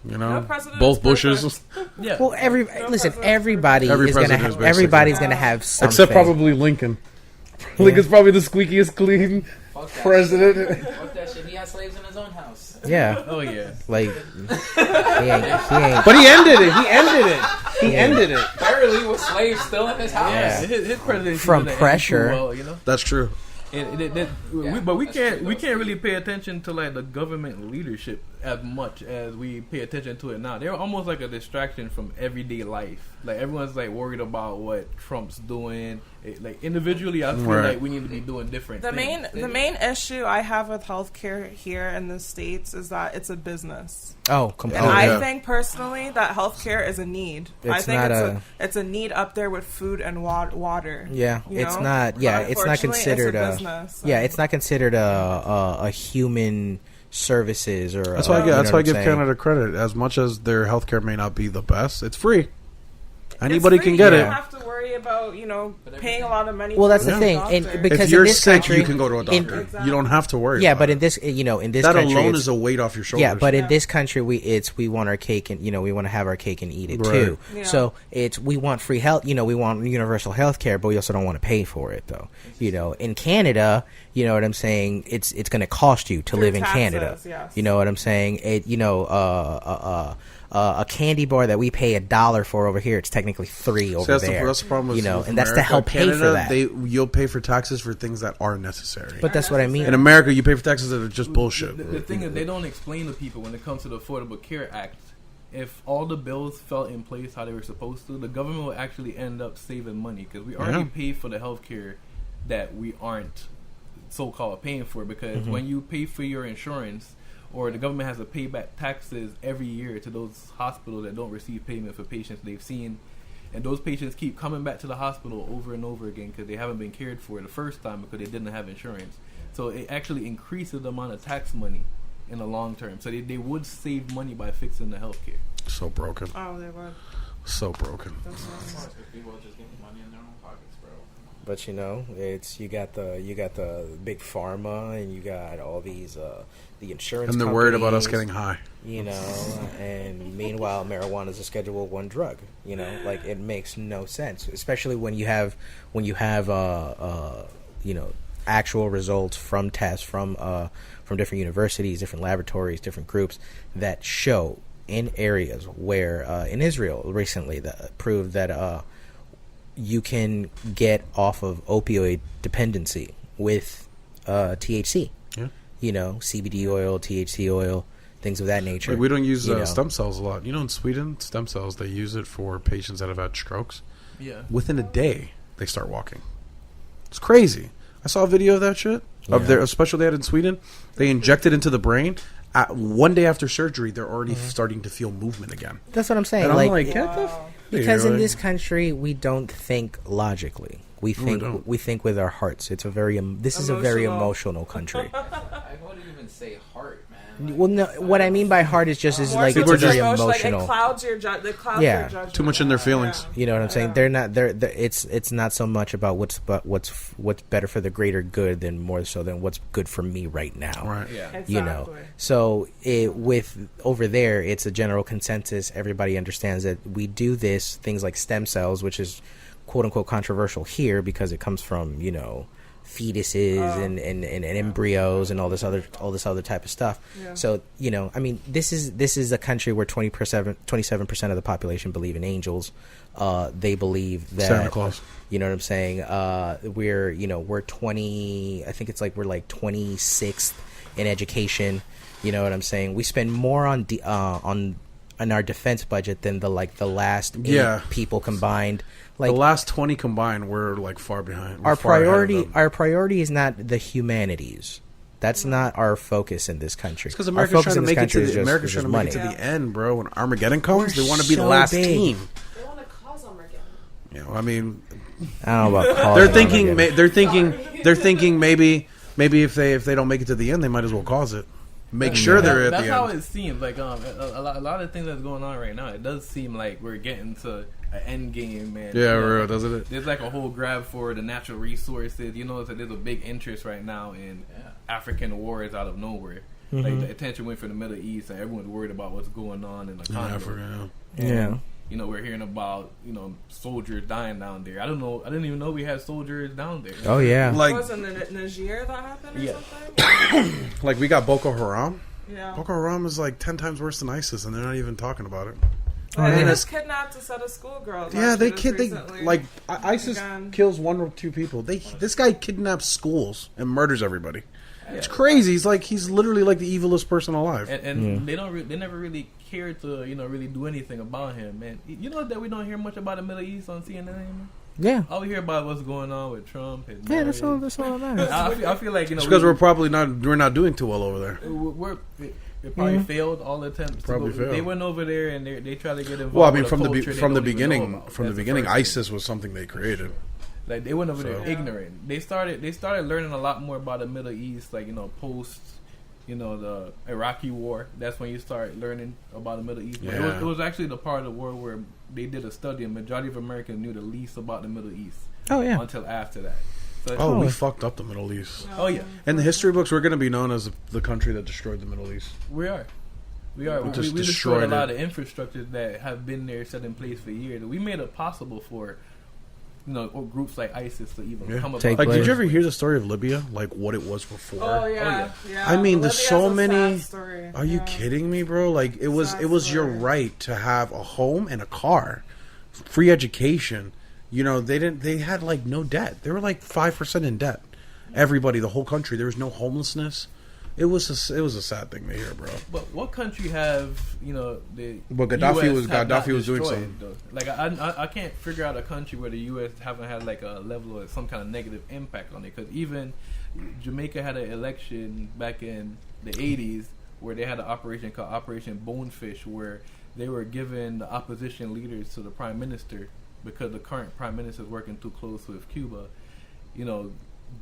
Speaker 1: Both Bushes.
Speaker 2: Yeah. Well, everybody's gonna have something.
Speaker 1: Except probably Lincoln. Lincoln's probably the squeakiest clean president.
Speaker 7: Fuck that shit. He had slaves in his own house.
Speaker 2: Yeah.
Speaker 5: Oh yeah.
Speaker 2: Like he ain't.
Speaker 1: But he ended it. He ended it.
Speaker 7: Barely with slaves still in his house.
Speaker 5: Yeah. His presidency
Speaker 2: from pressure.
Speaker 1: That's true.
Speaker 5: But we can't really pay attention to like the government leadership as much as we pay attention to it now. They're almost like a distraction from everyday life. Like everyone's like worried about what Trump's doing. Like individually, I feel like we need to be doing different things.
Speaker 4: The main issue I have with healthcare here in the States is that it's a business.
Speaker 2: Oh, completely.
Speaker 4: And I think personally that healthcare is a need. I think it's a need up there with food and water.
Speaker 2: Yeah, it's not. Yeah, it's not considered a business. Yeah, it's not considered a human services or.
Speaker 1: That's why I give Canada credit. As much as their healthcare may not be the best, it's free. Anybody can get it.
Speaker 4: You don't have to worry about paying a lot of money.
Speaker 2: Well, that's the thing, because
Speaker 1: if you're
Speaker 2: in this
Speaker 1: sick,
Speaker 2: country,
Speaker 1: you can go to a doctor. You don't have to worry.
Speaker 2: Yeah,
Speaker 1: about
Speaker 2: but
Speaker 1: it.
Speaker 2: in this, in this
Speaker 1: that
Speaker 2: country,
Speaker 1: alone is a weight off your shoulders.
Speaker 2: Yeah, but in this country, we want our cake and we want to have our cake and eat it too. Yeah. So we want free health. We want universal health care, but we also don't want to pay for it though. In Canada, you know what I'm saying? It's going to cost you to live in Canada. Yes. You know what I'm saying? A candy bar that we pay $1 for over here, it's technically $3 over there.
Speaker 1: That's the problem with
Speaker 2: and that's to help
Speaker 1: Canada,
Speaker 2: pay for that.
Speaker 1: You'll pay for taxes for things that are necessary.
Speaker 2: But that's what I mean.
Speaker 1: In America, you pay for taxes that are just bullshit.
Speaker 5: The thing is, they don't explain to people when it comes to the Affordable Care Act. If all the bills fell in place how they were supposed to, the government will actually end up saving money because we already pay for the health care that we aren't so-called paying for. Because when you pay for your insurance, or the government has to pay back taxes every year to those hospitals that don't receive payment for patients they've seen. And those patients keep coming back to the hospital over and over again because they haven't been cared for the first time because they didn't have insurance. So it actually increases the amount of tax money in the long term. So they would save money by fixing the health care.
Speaker 1: So broken.
Speaker 4: Oh, they would.
Speaker 1: So broken.
Speaker 7: People are just getting money in their own pockets, bro.
Speaker 2: But you got the big pharma, and you got all these the insurance.
Speaker 1: And they're worried about us getting high.
Speaker 2: And meanwhile, marijuana is a Schedule I drug. Like it makes no sense, especially when you have actual results from tests from different universities, different laboratories, different groups that show in areas where in Israel recently that proved that you can get off of opioid dependency with THC. Yeah. You know, CBD oil, THC oil, things of that nature.
Speaker 1: Like we don't use stem cells a lot. You know, in Sweden, stem cells, they use it for patients that have had strokes. Yeah. Within a day, they start walking. It's crazy. I saw a video of that shit. Of their special they had in Sweden. They inject it into the brain. One day after surgery, they're already starting to feel movement again.
Speaker 2: That's what I'm saying.
Speaker 1: And
Speaker 2: like,
Speaker 1: I'm like, get the
Speaker 2: because in this country, we don't think logically. We think with our hearts. It's a very this is a very emotional country.
Speaker 7: I wouldn't even say heart, man.
Speaker 2: Well, no, what I mean by heart is just like it's very emotional.
Speaker 4: Like it clouds your judgment.
Speaker 1: Too much in their feelings.
Speaker 2: You know what I'm saying? They're not. It's not so much about what's better for the greater good than more so than what's good for me right now.
Speaker 1: Right. Yeah.
Speaker 4: Exactly.
Speaker 2: You know. So with over there, it's a general consensus. Everybody understands that we do things like stem cells, which is quote unquote controversial here because it comes from fetuses and embryos and all this other type of stuff. Yeah. So I mean, this is a country where 27% of the population believe in angels. They believe that
Speaker 1: Santa Claus.
Speaker 2: You know what I'm saying? We're 20. I think it's like we're like 26th in education. You know what I'm saying? We spend more on our defense budget than the last 8 people combined. Like
Speaker 1: the last 20 combined, we're like far behind.
Speaker 2: Our priority is not the humanities. That's not our focus in this country.
Speaker 1: It's because America's trying to make it to the end, bro. When Armageddon comes, they want to be the last team.
Speaker 6: They want to cause Armageddon.
Speaker 1: I mean,
Speaker 2: I don't know about causing.
Speaker 1: They're thinking maybe if they don't make it to the end, they might as well cause it. Make sure they're at the end.
Speaker 5: That's how it seems. Like a lot of things that's going on right now. It does seem like we're getting to an end game, man.
Speaker 1: Yeah, real, doesn't it?
Speaker 5: There's like a whole grab for the natural resources. So there's a big interest right now in African wars out of nowhere. Mm-hmm. Like the attention went for the Middle East, and everyone's worried about what's going on in the Congo.
Speaker 1: Africa,
Speaker 2: yeah.
Speaker 5: We're hearing about soldiers dying down there. I didn't even know we had soldiers down there.
Speaker 2: Oh yeah,
Speaker 4: like was it in Niger that happened or something?
Speaker 1: Like we got Boko Haram.
Speaker 4: Yeah,
Speaker 1: Boko Haram is like 10 times worse than ISIS, and they're not even talking about it.
Speaker 4: They just kidnapped a set of schoolgirls.
Speaker 1: Yeah, ISIS kills 1 or 2 people. This guy kidnaps schools and murders everybody. It's crazy. He's literally like the evilest person alive.
Speaker 5: And they never really cared to really do anything about him. And you know that we don't hear much about the Middle East on CNN anymore.
Speaker 2: Yeah,
Speaker 5: all we hear about what's going on with Trump. And
Speaker 2: that's all that matters.
Speaker 5: I feel like
Speaker 1: it's because we're not doing too well over there.
Speaker 5: It probably failed all the attempts.
Speaker 1: Failed.
Speaker 5: They went over there and they tried to get involved.
Speaker 1: Well, I mean, from the beginning, ISIS was something they created.
Speaker 5: Like they went over there ignorant. They started learning a lot more about the Middle East, like post, the Iraqi war. That's when you start learning about the Middle East. Yeah. It was actually the part of the war where they did a study, and majority of Americans knew the least about the Middle East.
Speaker 2: Oh yeah.
Speaker 5: Until after that.
Speaker 1: So we fucked up the Middle East.
Speaker 5: Oh yeah.
Speaker 1: In the history books, we're going to be known as the country that destroyed the Middle East.
Speaker 5: We are. We destroyed a lot of infrastructures that have been there, set in place for years. We made it possible for groups like ISIS to even come about.
Speaker 1: Like, did you ever hear the story of Libya? Like what it was before?
Speaker 4: Oh yeah.
Speaker 1: I mean, there's so many. Are you kidding me, bro? Like it was your right to have a home and a car, free education. They had like no debt. They were like 5% in debt. Everybody, the whole country. There was no homelessness. It was a sad thing to hear, bro.
Speaker 5: But what country have
Speaker 1: But Gaddafi was doing something.
Speaker 5: Though? Like I can't figure out a country where the U.S. haven't had like a level of some kind of negative impact on it. Because even Jamaica had an election back in the 80s where they had an operation called Operation Bonefish, where they were giving the opposition leaders to the prime minister, because the current prime minister is working too close with Cuba,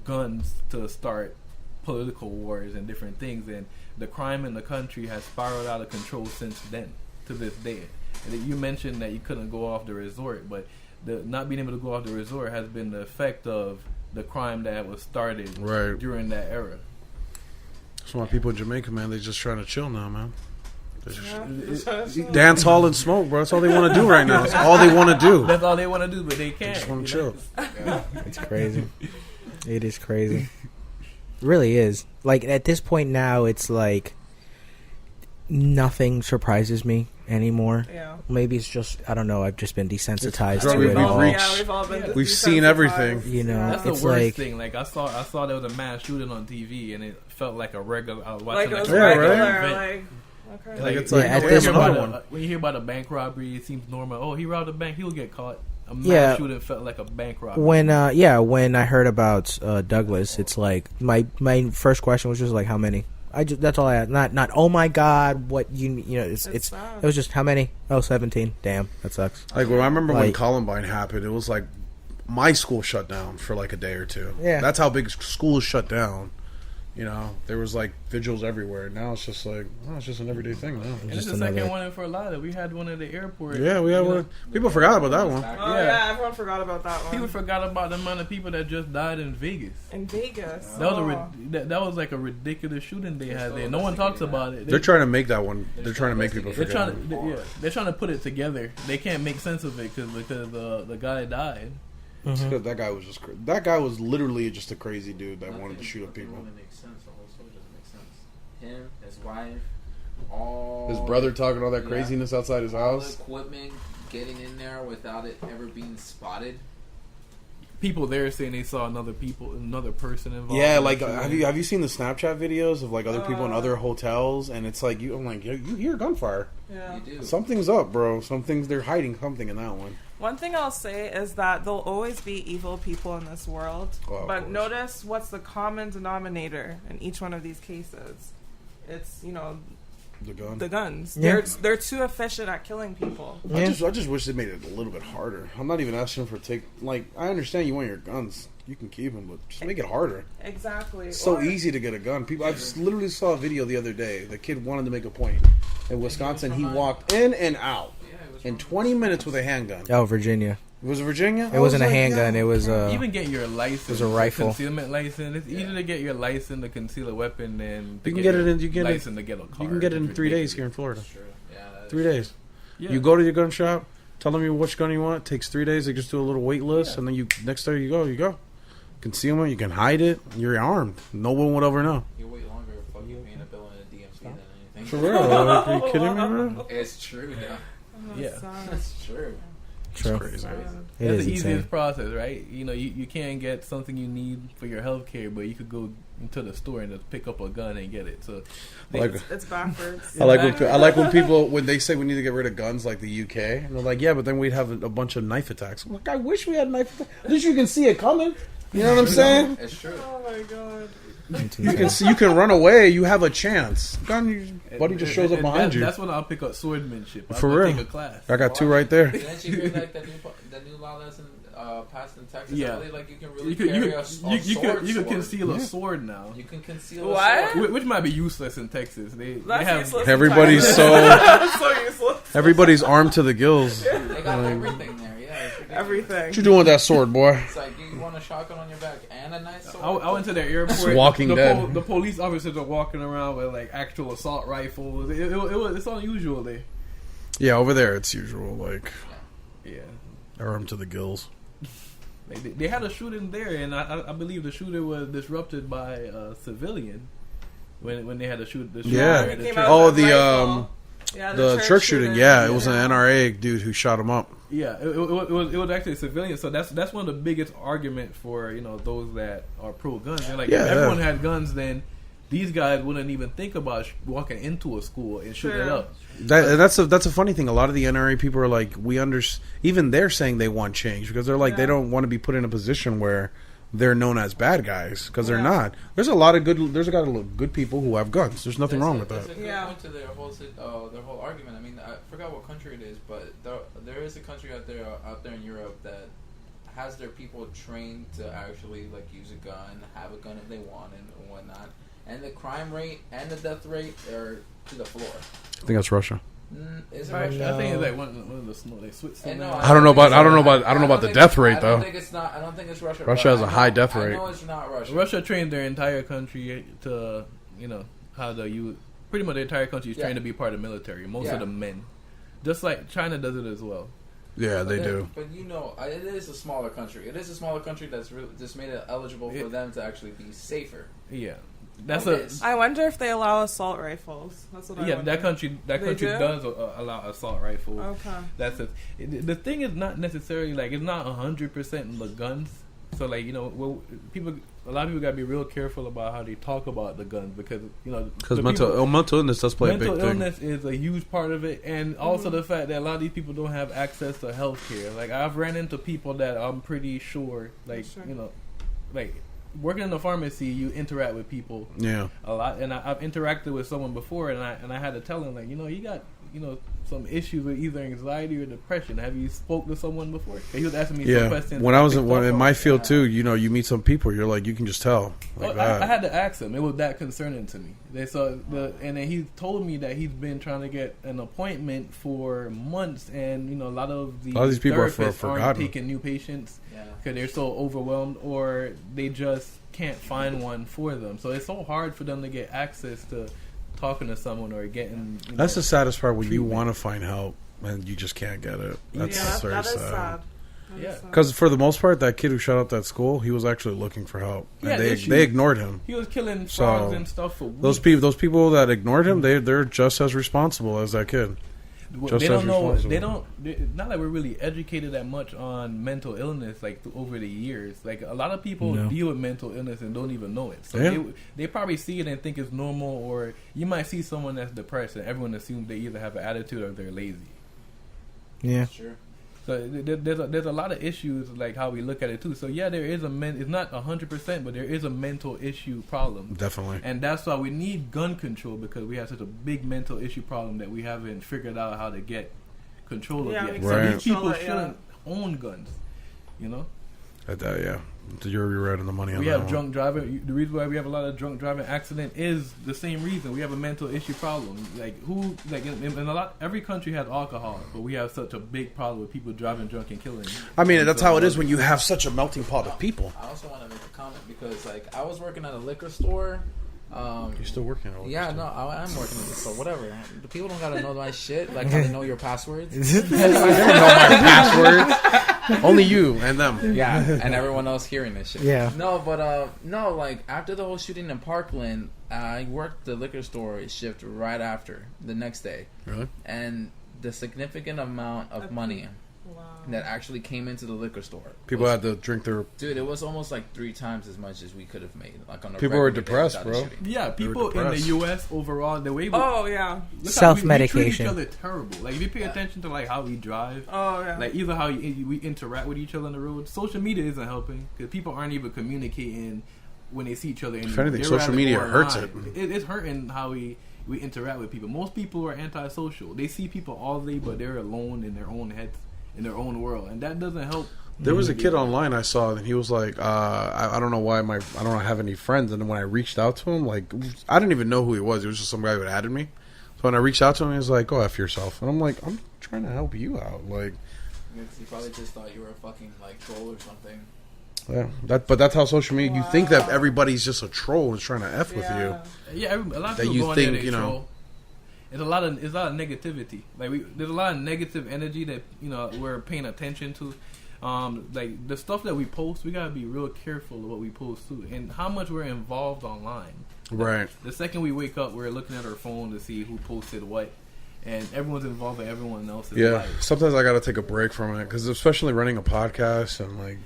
Speaker 5: guns to start political wars and different things. And the crime in the country has spiraled out of control since then to this day. And you mentioned that you couldn't go off the resort, but the not being able to go off the resort has been the effect of the crime that was started during that era.
Speaker 1: That's why people in Jamaica, man, they're just trying to chill now, man. Dance hall and smoke, bro. That's all they want to do right now. That's all they want to do.
Speaker 5: That's all they want to do, but they can't.
Speaker 1: They just want to chill.
Speaker 2: It's crazy. It is crazy. really is. Like, at this point now, it's like nothing surprises me anymore.
Speaker 4: Yeah.
Speaker 2: Maybe it's just, I don't know, I've just been desensitized to
Speaker 1: we've
Speaker 2: it all.
Speaker 4: We've all been
Speaker 1: We've seen everything.
Speaker 2: You know,
Speaker 5: that's the
Speaker 2: it's
Speaker 5: worst
Speaker 2: like,
Speaker 5: thing. Like I saw there was a mass shooting on TV, and it felt like a regular. I was watching
Speaker 4: Like it was
Speaker 5: a
Speaker 4: regular.
Speaker 5: event.
Speaker 4: Okay.
Speaker 1: Like it's
Speaker 2: Yeah,
Speaker 1: like
Speaker 2: at
Speaker 1: oh,
Speaker 2: this
Speaker 1: yeah,
Speaker 2: point-
Speaker 1: another one.
Speaker 5: When you hear about a bank robbery, it seems normal. Oh, he robbed a bank, he'll get caught. A mass
Speaker 2: Yeah.
Speaker 5: shooting felt like a bank robbery.
Speaker 2: when when I heard about Douglas, it's like my first question was just like, how many? That's all I had. Not oh my god, what you know, it's
Speaker 4: sad.
Speaker 2: it was just how many? Oh, 17. Damn, that sucks.
Speaker 1: Like, well, I remember when
Speaker 2: Like-
Speaker 1: Columbine happened, it was like my school shut down for like a day or two.
Speaker 2: Yeah.
Speaker 1: That's how big schools shut down. You know, there was like vigils everywhere. Now it's just like, oh, it's just an everyday thing now.
Speaker 5: and it's the second one in Fort Lauderdale. We had one at the airport.
Speaker 1: Yeah, we had one. People forgot about that one.
Speaker 4: Oh yeah, everyone forgot about that one.
Speaker 5: People forgot about the amount of people that just died in Vegas.
Speaker 4: In Vegas.
Speaker 5: That was that was like a ridiculous shooting they had there. No one talks about it.
Speaker 1: They're trying to make that one. They're trying to make people
Speaker 5: They're
Speaker 1: forget.
Speaker 5: they're trying to put it together. They can't make sense of it because the guy died.
Speaker 1: Because that guy was that guy was literally just a crazy dude that wanted to shoot up people.
Speaker 7: Really makes sense. The whole story doesn't make sense. Him, his wife, all
Speaker 1: His brother talking all that craziness outside his
Speaker 7: all
Speaker 1: house.
Speaker 7: the equipment, getting in there without it ever being spotted.
Speaker 5: People there saying they saw another person involved.
Speaker 1: Yeah,
Speaker 5: in
Speaker 1: like
Speaker 5: the shooting.
Speaker 1: have you seen the Snapchat videos of like other people in other hotels, and it's like I'm like, you hear gunfire.
Speaker 4: Yeah.
Speaker 7: You do.
Speaker 1: Something's up, bro. They're hiding something in that one.
Speaker 4: One thing I'll say is that there'll always be evil people in this world,
Speaker 1: of
Speaker 4: but
Speaker 1: course.
Speaker 4: notice what's the common denominator in each one of these cases. It's
Speaker 1: The guns.
Speaker 2: Yeah.
Speaker 4: They're too efficient at killing people.
Speaker 1: I just wish they made it a little bit harder. I'm not even asking for I understand you want your guns. You can keep them, but just make it harder.
Speaker 4: Exactly.
Speaker 1: It's so
Speaker 4: Or-
Speaker 1: easy to get a gun. People, I just literally saw a video the other day. The kid wanted to make a point. In Wisconsin, he walked in and out in 20 minutes with a handgun.
Speaker 2: Oh, Virginia.
Speaker 1: Was it Virginia?
Speaker 2: It wasn't a handgun. It was
Speaker 5: even get your license.
Speaker 2: It was a rifle.
Speaker 5: Concealment license. It's easier to get your license to conceal a weapon than to
Speaker 1: You can get it in.
Speaker 5: license to get a car.
Speaker 1: You can get it in 3 days here in Florida.
Speaker 7: Yeah, that is
Speaker 1: 3 days.
Speaker 5: Yeah.
Speaker 1: You go to your gun shop, tell them which gun you want. It takes 3 days. They just do a little wait list, and then next day you go. Concealment. You can hide it. You're armed. No one would ever know.
Speaker 7: You wait longer fucking paying a bill in a DMV than anything.
Speaker 1: For real? Are you kidding me, bro?
Speaker 7: It's true, though.
Speaker 5: Yeah.
Speaker 7: It's true.
Speaker 2: True.
Speaker 1: Crazy.
Speaker 2: It
Speaker 5: That's
Speaker 2: is
Speaker 5: the easiest
Speaker 2: insane.
Speaker 5: process, right? You know, you can't get something you need for your health care, but you could go into the store and just pick up a gun and get it. So
Speaker 4: It's backwards.
Speaker 1: I like when people when they say we need to get rid of guns like the UK, and they're like, yeah, but then we'd have a bunch of knife attacks. I'm like, I wish we had knife attacks. At least you can see it coming. You know what I'm saying?
Speaker 7: It's true.
Speaker 4: Oh my god.
Speaker 1: You can run away. You have a chance. Gun, buddy just shows up behind you.
Speaker 5: That's when I'll pick up swordmanship.
Speaker 1: For
Speaker 5: I'll
Speaker 1: real.
Speaker 5: take a class.
Speaker 1: I got two right there.
Speaker 7: Didn't you hear like the new law that's passed in Texas?
Speaker 5: Yeah.
Speaker 7: Really, like you can really
Speaker 5: You could
Speaker 7: carry a sword.
Speaker 5: you could conceal a sword now.
Speaker 7: You can conceal
Speaker 4: What?
Speaker 7: a sword.
Speaker 5: Which might be useless in Texas. They
Speaker 4: That's
Speaker 5: have
Speaker 4: useless.
Speaker 1: Everybody's
Speaker 4: That's so useless.
Speaker 1: everybody's armed to the gills.
Speaker 7: They got everything there. Yeah, it's ridiculous.
Speaker 4: Everything.
Speaker 1: What you doing with that sword, boy?
Speaker 7: It's like you want a shotgun on your back and a nice sword.
Speaker 5: I went to the airport.
Speaker 1: Walking Dead.
Speaker 5: The police officers are walking around with like actual assault rifles. It's unusual there.
Speaker 1: Yeah, over there it's usual. Like,
Speaker 5: Yeah.
Speaker 1: armed to the gills.
Speaker 5: They had a shooting there, and I believe the shooter was disrupted by a civilian when they had to shoot.
Speaker 1: Yeah.
Speaker 5: at the
Speaker 4: Came
Speaker 5: church.
Speaker 4: out
Speaker 1: Oh,
Speaker 4: with a
Speaker 1: the
Speaker 4: rifle. Yeah,
Speaker 1: the church shooting. Yeah, it was an NRA dude who shot him up.
Speaker 5: Yeah, it was actually a civilian. So that's one of the biggest arguments for those that are pro guns. They're like,
Speaker 1: Yeah,
Speaker 5: if everyone
Speaker 1: yeah.
Speaker 5: had guns, then these guys wouldn't even think about walking into a school and shooting it
Speaker 4: True.
Speaker 5: up.
Speaker 1: That's a funny thing. A lot of the NRA people are like, even they're saying they want change because they're like they don't want to be put in a position where they're known as bad guys because they're not. There's a lot of good people who have guns. There's nothing wrong with
Speaker 7: That's
Speaker 1: that.
Speaker 7: a good point to their whole argument. I mean, I forgot what country it is, but there is a country out there in Europe that has their people trained to actually like use a gun, have a gun if they want, and whatnot. And the crime rate and the death rate are to the floor.
Speaker 1: I think that's Russia.
Speaker 7: Is it
Speaker 5: Right.
Speaker 7: Russia?
Speaker 5: I think it's like one of the small. They Switzerland.
Speaker 1: I don't know about the death rate though.
Speaker 7: I don't think it's not. I don't think it's Russia.
Speaker 1: Russia has a high death rate.
Speaker 7: I know it's not Russia.
Speaker 5: Russia trained their entire country to, pretty much the entire country is trained to be part of the military. Most of the men, just like China does it as well.
Speaker 1: Yeah, they do.
Speaker 7: But it is a smaller country. It is a smaller country that's just made it eligible for them to actually be safer.
Speaker 5: Yeah.
Speaker 4: I wonder if they allow assault rifles. That's what I wonder.
Speaker 5: that country does allow assault rifles.
Speaker 4: Okay.
Speaker 5: That's the thing is not necessarily like it's not 100% the guns. So like a lot of people gotta be real careful about how they talk about the guns because
Speaker 1: mental illness does play a big thing.
Speaker 5: Mental illness is a huge part of it, and also the fact that a lot of these people don't have access to health care. Like I've ran into people that I'm pretty sure like working in the pharmacy, you interact with people a lot, and I've interacted with someone before, and I had to tell them like you got some issues with either anxiety or depression. Have you spoke to someone before? He was asking me some questions.
Speaker 1: When I was in my field too, you meet some people, you're like, you can just tell. Like
Speaker 5: I had to ask him. It was that concerning to me. And then he told me that he's been trying to get an appointment for months, and a lot of these people aren't taking new patients because they're so overwhelmed, or they just can't find one for them. So it's so hard for them to get access to talking to someone or getting.
Speaker 1: That's the saddest part when you want to find help and you just can't get it. That's very sad.
Speaker 4: Yeah,
Speaker 1: because for the most part, that kid who shot up that school, he was actually looking for help, and they ignored him.
Speaker 5: He was killing frogs and stuff for weeks.
Speaker 1: Those people that ignored him, they're just as responsible as that kid.
Speaker 5: They don't know. Not that we're really educated that much on mental illness, like over the years. Like a lot of people deal with mental illness and don't even know it. So they probably see it and think it's normal. Or you might see someone that's depressed and everyone assumes they either have an attitude or they're lazy.
Speaker 2: Yeah,
Speaker 7: sure.
Speaker 5: So there's a lot of issues like how we look at it too. So there is it's not 100%, but there is a mental issue problem.
Speaker 1: Definitely.
Speaker 5: And that's why we need gun control, because we have such a big mental issue problem that we haven't figured out how to get control of yet. So these people shouldn't own guns,
Speaker 1: You're right on the money on that.
Speaker 5: We have drunk driving. The reason why we have a lot of drunk driving accident is the same reason. We have a mental issue problem. Every country has alcohol, but we have such a big problem with people driving drunk and killing.
Speaker 1: I mean, that's how it is when you have such a melting pot of people.
Speaker 7: I also want to make a comment because I was working at a liquor store.
Speaker 1: You're still working at a liquor store?
Speaker 7: No, I'm working at the store. Whatever. The people don't gotta know my shit. Like how they know your passwords.
Speaker 1: They don't know my passwords. Only you and them.
Speaker 7: Yeah, and everyone else hearing this shit.
Speaker 2: Yeah.
Speaker 7: No, but like after the whole shooting in Parkland, I worked the liquor store shift right after the next day.
Speaker 1: Really?
Speaker 7: And the significant amount of money that actually came into the liquor store.
Speaker 1: People had to drink their...
Speaker 7: Dude, it was almost like 3 times as much as we could have made. Like on a
Speaker 1: people were depressed, bro.
Speaker 5: Yeah, people in the U.S. overall, the way
Speaker 2: self-medication.
Speaker 5: We treat each other terrible. Like if you pay attention to like how we drive, like either how we interact with each other on the road. Social media isn't helping because people aren't even communicating when they see each other.
Speaker 1: If anything, social media hurts it.
Speaker 5: It's hurting how we interact with people. Most people are antisocial. They see people all day, but they're alone in their own heads, in their own world, and that doesn't help.
Speaker 1: There was a kid online I saw, and he was like, I don't know why I don't have any friends. And then when I reached out to him, like, I didn't even know who he was. It was just some guy who had added me. So when I reached out to him, he was like, go F yourself. And I'm like, I'm trying to help you out. Like,
Speaker 7: he probably just thought you were a fucking like troll or something.
Speaker 1: Yeah, but that's how social media. You think that everybody's just a troll and is trying to F with you.
Speaker 5: Yeah, a lot of people go in there, they troll. It's a lot of negativity. Like there's a lot of negative energy that we're paying attention to. Like the stuff that we post, we gotta be real careful of what we post too, and how much we're involved online.
Speaker 1: Right.
Speaker 5: The second we wake up, we're looking at our phone to see who posted what, and everyone's involved in everyone else's life.
Speaker 1: Sometimes I gotta take a break from it because especially running a podcast and like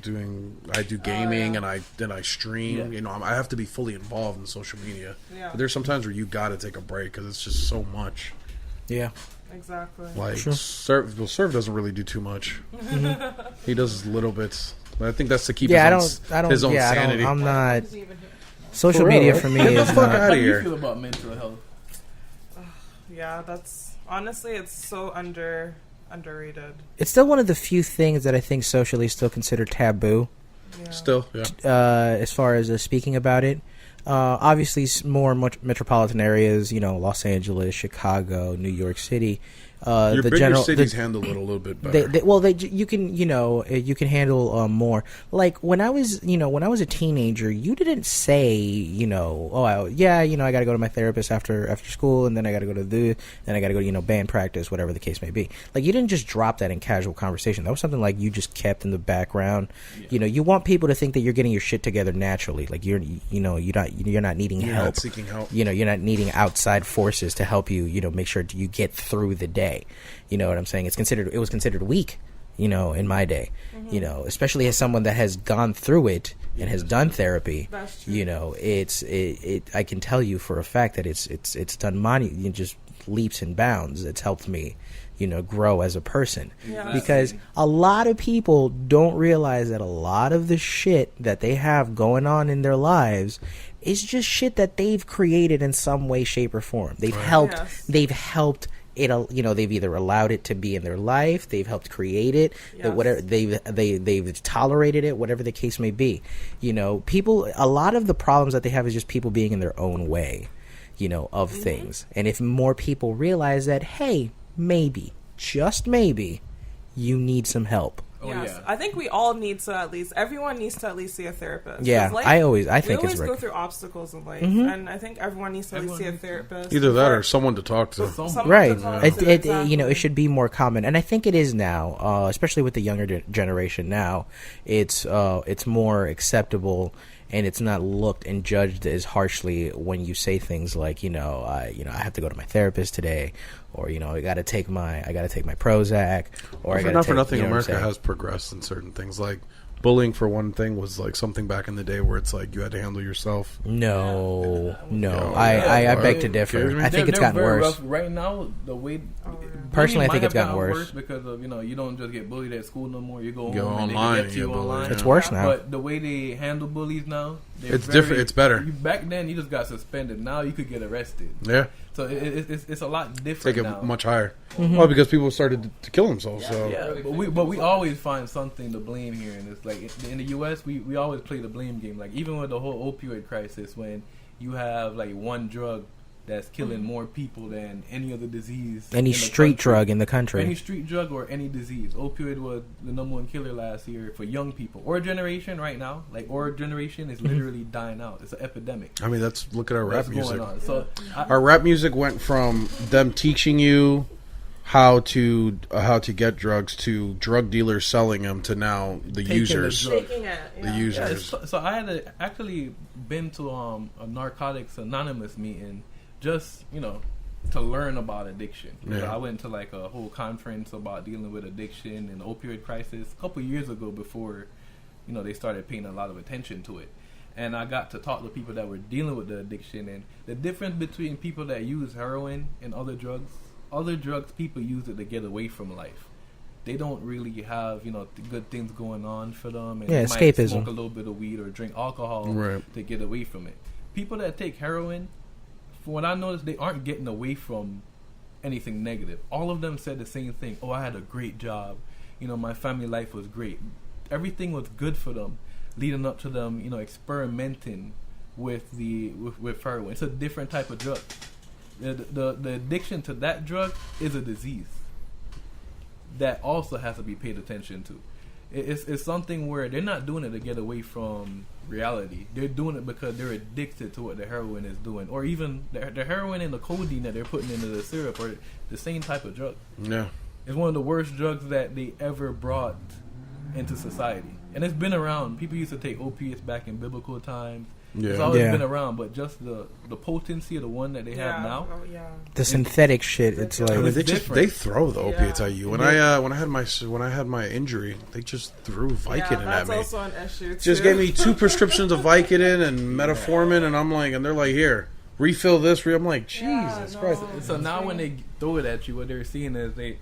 Speaker 1: I do gaming and I stream. Yeah. I have to be fully involved in social media. Yeah. But there's sometimes where you gotta take a break because it's just so much.
Speaker 2: Yeah.
Speaker 4: Exactly.
Speaker 1: Like Serve doesn't really do too much. He does little bits. But I think that's to keep his own sanity.
Speaker 2: I'm not. Social media for me is
Speaker 1: not.
Speaker 5: How do you feel about mental health?
Speaker 4: Yeah, that's honestly, it's so underrated.
Speaker 2: It's still one of the few things that I think socially is still considered taboo.
Speaker 1: Yeah. Still, yeah.
Speaker 2: As far as speaking about it. Obviously, more metropolitan areas, Los Angeles, Chicago, New York City,
Speaker 1: Your
Speaker 2: the
Speaker 1: bigger
Speaker 2: general
Speaker 1: cities handle it a little bit better.
Speaker 2: you can handle more. Like when I was a teenager, you didn't say, I got to go to my therapist after school, and then I got to go to then I got to go to band practice, whatever the case may be. Like you didn't just drop that in casual conversation. That was something like you just kept in the background. Yeah. You want people to think that you're getting your shit together naturally. Like you're not needing help.
Speaker 1: Not seeking help.
Speaker 2: You're not needing outside forces to help you. Make sure you get through the day. You know what I'm saying? It was considered weak, in my day. Mm-hmm. Especially as someone that has gone through it and has done therapy.
Speaker 4: That's true.
Speaker 2: I can tell you for a fact that it's done just leaps and bounds. It's helped me, grow as a person. Yeah. Because a lot of people don't realize that a lot of the shit that they have going on in their lives is just shit that they've created in some way, shape, or form. They've helped it, they've either allowed it to be in their life, they've helped create it, whatever they've tolerated it, whatever the case may be. People, a lot of the problems that they have is just people being in their own way, of things. And if more people realize that, hey, maybe, just maybe, you need some help.
Speaker 4: Yes, I think we all need to everyone needs to at least see a therapist.
Speaker 2: Yeah, I think
Speaker 4: we always go through obstacles in life, and I think everyone needs to at least see a therapist.
Speaker 1: Either that or someone to talk to.
Speaker 2: Right. It should be more common, and I think it is now, especially with the younger generation now. It's more acceptable. And it's not looked and judged as harshly when you say things like, I have to go to my therapist today, or I got to take my Prozac, or
Speaker 1: not for nothing. America has progressed in certain things. Like bullying, for one thing, was like something back in the day where it's like you had to handle yourself.
Speaker 2: No, I beg to differ. I think it's gotten worse
Speaker 5: rough. Right now. The way
Speaker 2: personally, I think it's gotten worse
Speaker 5: because of you don't just get bullied at school no more. You go
Speaker 1: online.
Speaker 5: And they get you online.
Speaker 2: It's worse now.
Speaker 5: But the way they handle bullies now,
Speaker 1: it's different. It's better.
Speaker 5: Back then, you just got suspended. Now you could get arrested.
Speaker 1: Yeah.
Speaker 5: So it's a lot different.
Speaker 1: Take
Speaker 5: now.
Speaker 1: it much higher. Mm-hmm. Well, because people started to kill themselves.
Speaker 5: But we always find something to blame here, and it's like in the U.S. we always play the blame game. Like even with the whole opioid crisis, when you have like one drug that's killing more people than any other disease,
Speaker 2: any street drug in the country,
Speaker 5: any street drug or any disease. Opioid was the number one killer last year for young people. Our generation right now, our generation is literally dying out. It's an epidemic.
Speaker 1: I mean, look at our rap music.
Speaker 5: So
Speaker 1: our rap music went from them teaching you how to get drugs to drug dealers selling them to now the users. The users.
Speaker 5: So I had actually been to a Narcotics Anonymous meeting just to learn about addiction. I went to like a whole conference about dealing with addiction and the opioid crisis a couple years ago before they started paying a lot of attention to it. And I got to talk to people that were dealing with the addiction, and the difference between people that use heroin and other drugs, people use it to get away from life. They don't really have good things going on for them, and they
Speaker 2: escapism.
Speaker 5: Might smoke a little bit of weed or drink alcohol to get away from it. People that take heroin, from what I noticed, they aren't getting away from anything negative. All of them said the same thing. Oh, I had a great job. My family life was great. Everything was good for them, leading up to them, experimenting with heroin. It's a different type of drug. The addiction to that drug is a disease that also has to be paid attention to. It's something where they're not doing it to get away from reality. They're doing it because they're addicted to what the heroin is doing, or even the heroin and the codeine that they're putting into the syrup are the same type of drug.
Speaker 1: Yeah,
Speaker 5: it's one of the worst drugs that they ever brought into society, and it's been around. People used to take opiates back in biblical times. Yeah. It's always been around, but just the potency of the one that they have now,
Speaker 2: the synthetic shit. It's like
Speaker 1: they throw the opiates at you. When I had my injury, they just threw Vicodin at me.
Speaker 4: That's also an issue too.
Speaker 1: Just gave me 2 prescriptions of Vicodin and metformin, and they're like, here, refill this. I'm like, Jesus Christ.
Speaker 5: So now when they throw it at you, what they're seeing is they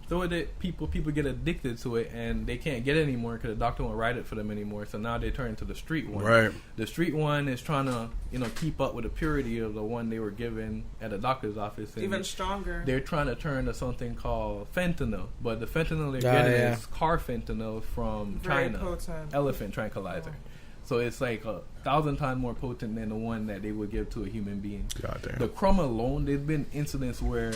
Speaker 5: throw it at people. People get addicted to it, and they can't get it anymore because the doctor won't write it for them anymore. So now they turn to the street one.
Speaker 1: Right.
Speaker 5: The street one is trying to keep up with the purity of the one they were given at the doctor's office. And
Speaker 4: even stronger.
Speaker 5: They're trying to turn to something called fentanyl, but the fentanyl they're getting is carfentanil from China,
Speaker 4: potent.
Speaker 5: Elephant tranquilizer. So it's like 1,000 times more potent than the one that they would give to a human being.
Speaker 1: God damn.
Speaker 5: The crumb alone, there's been incidents where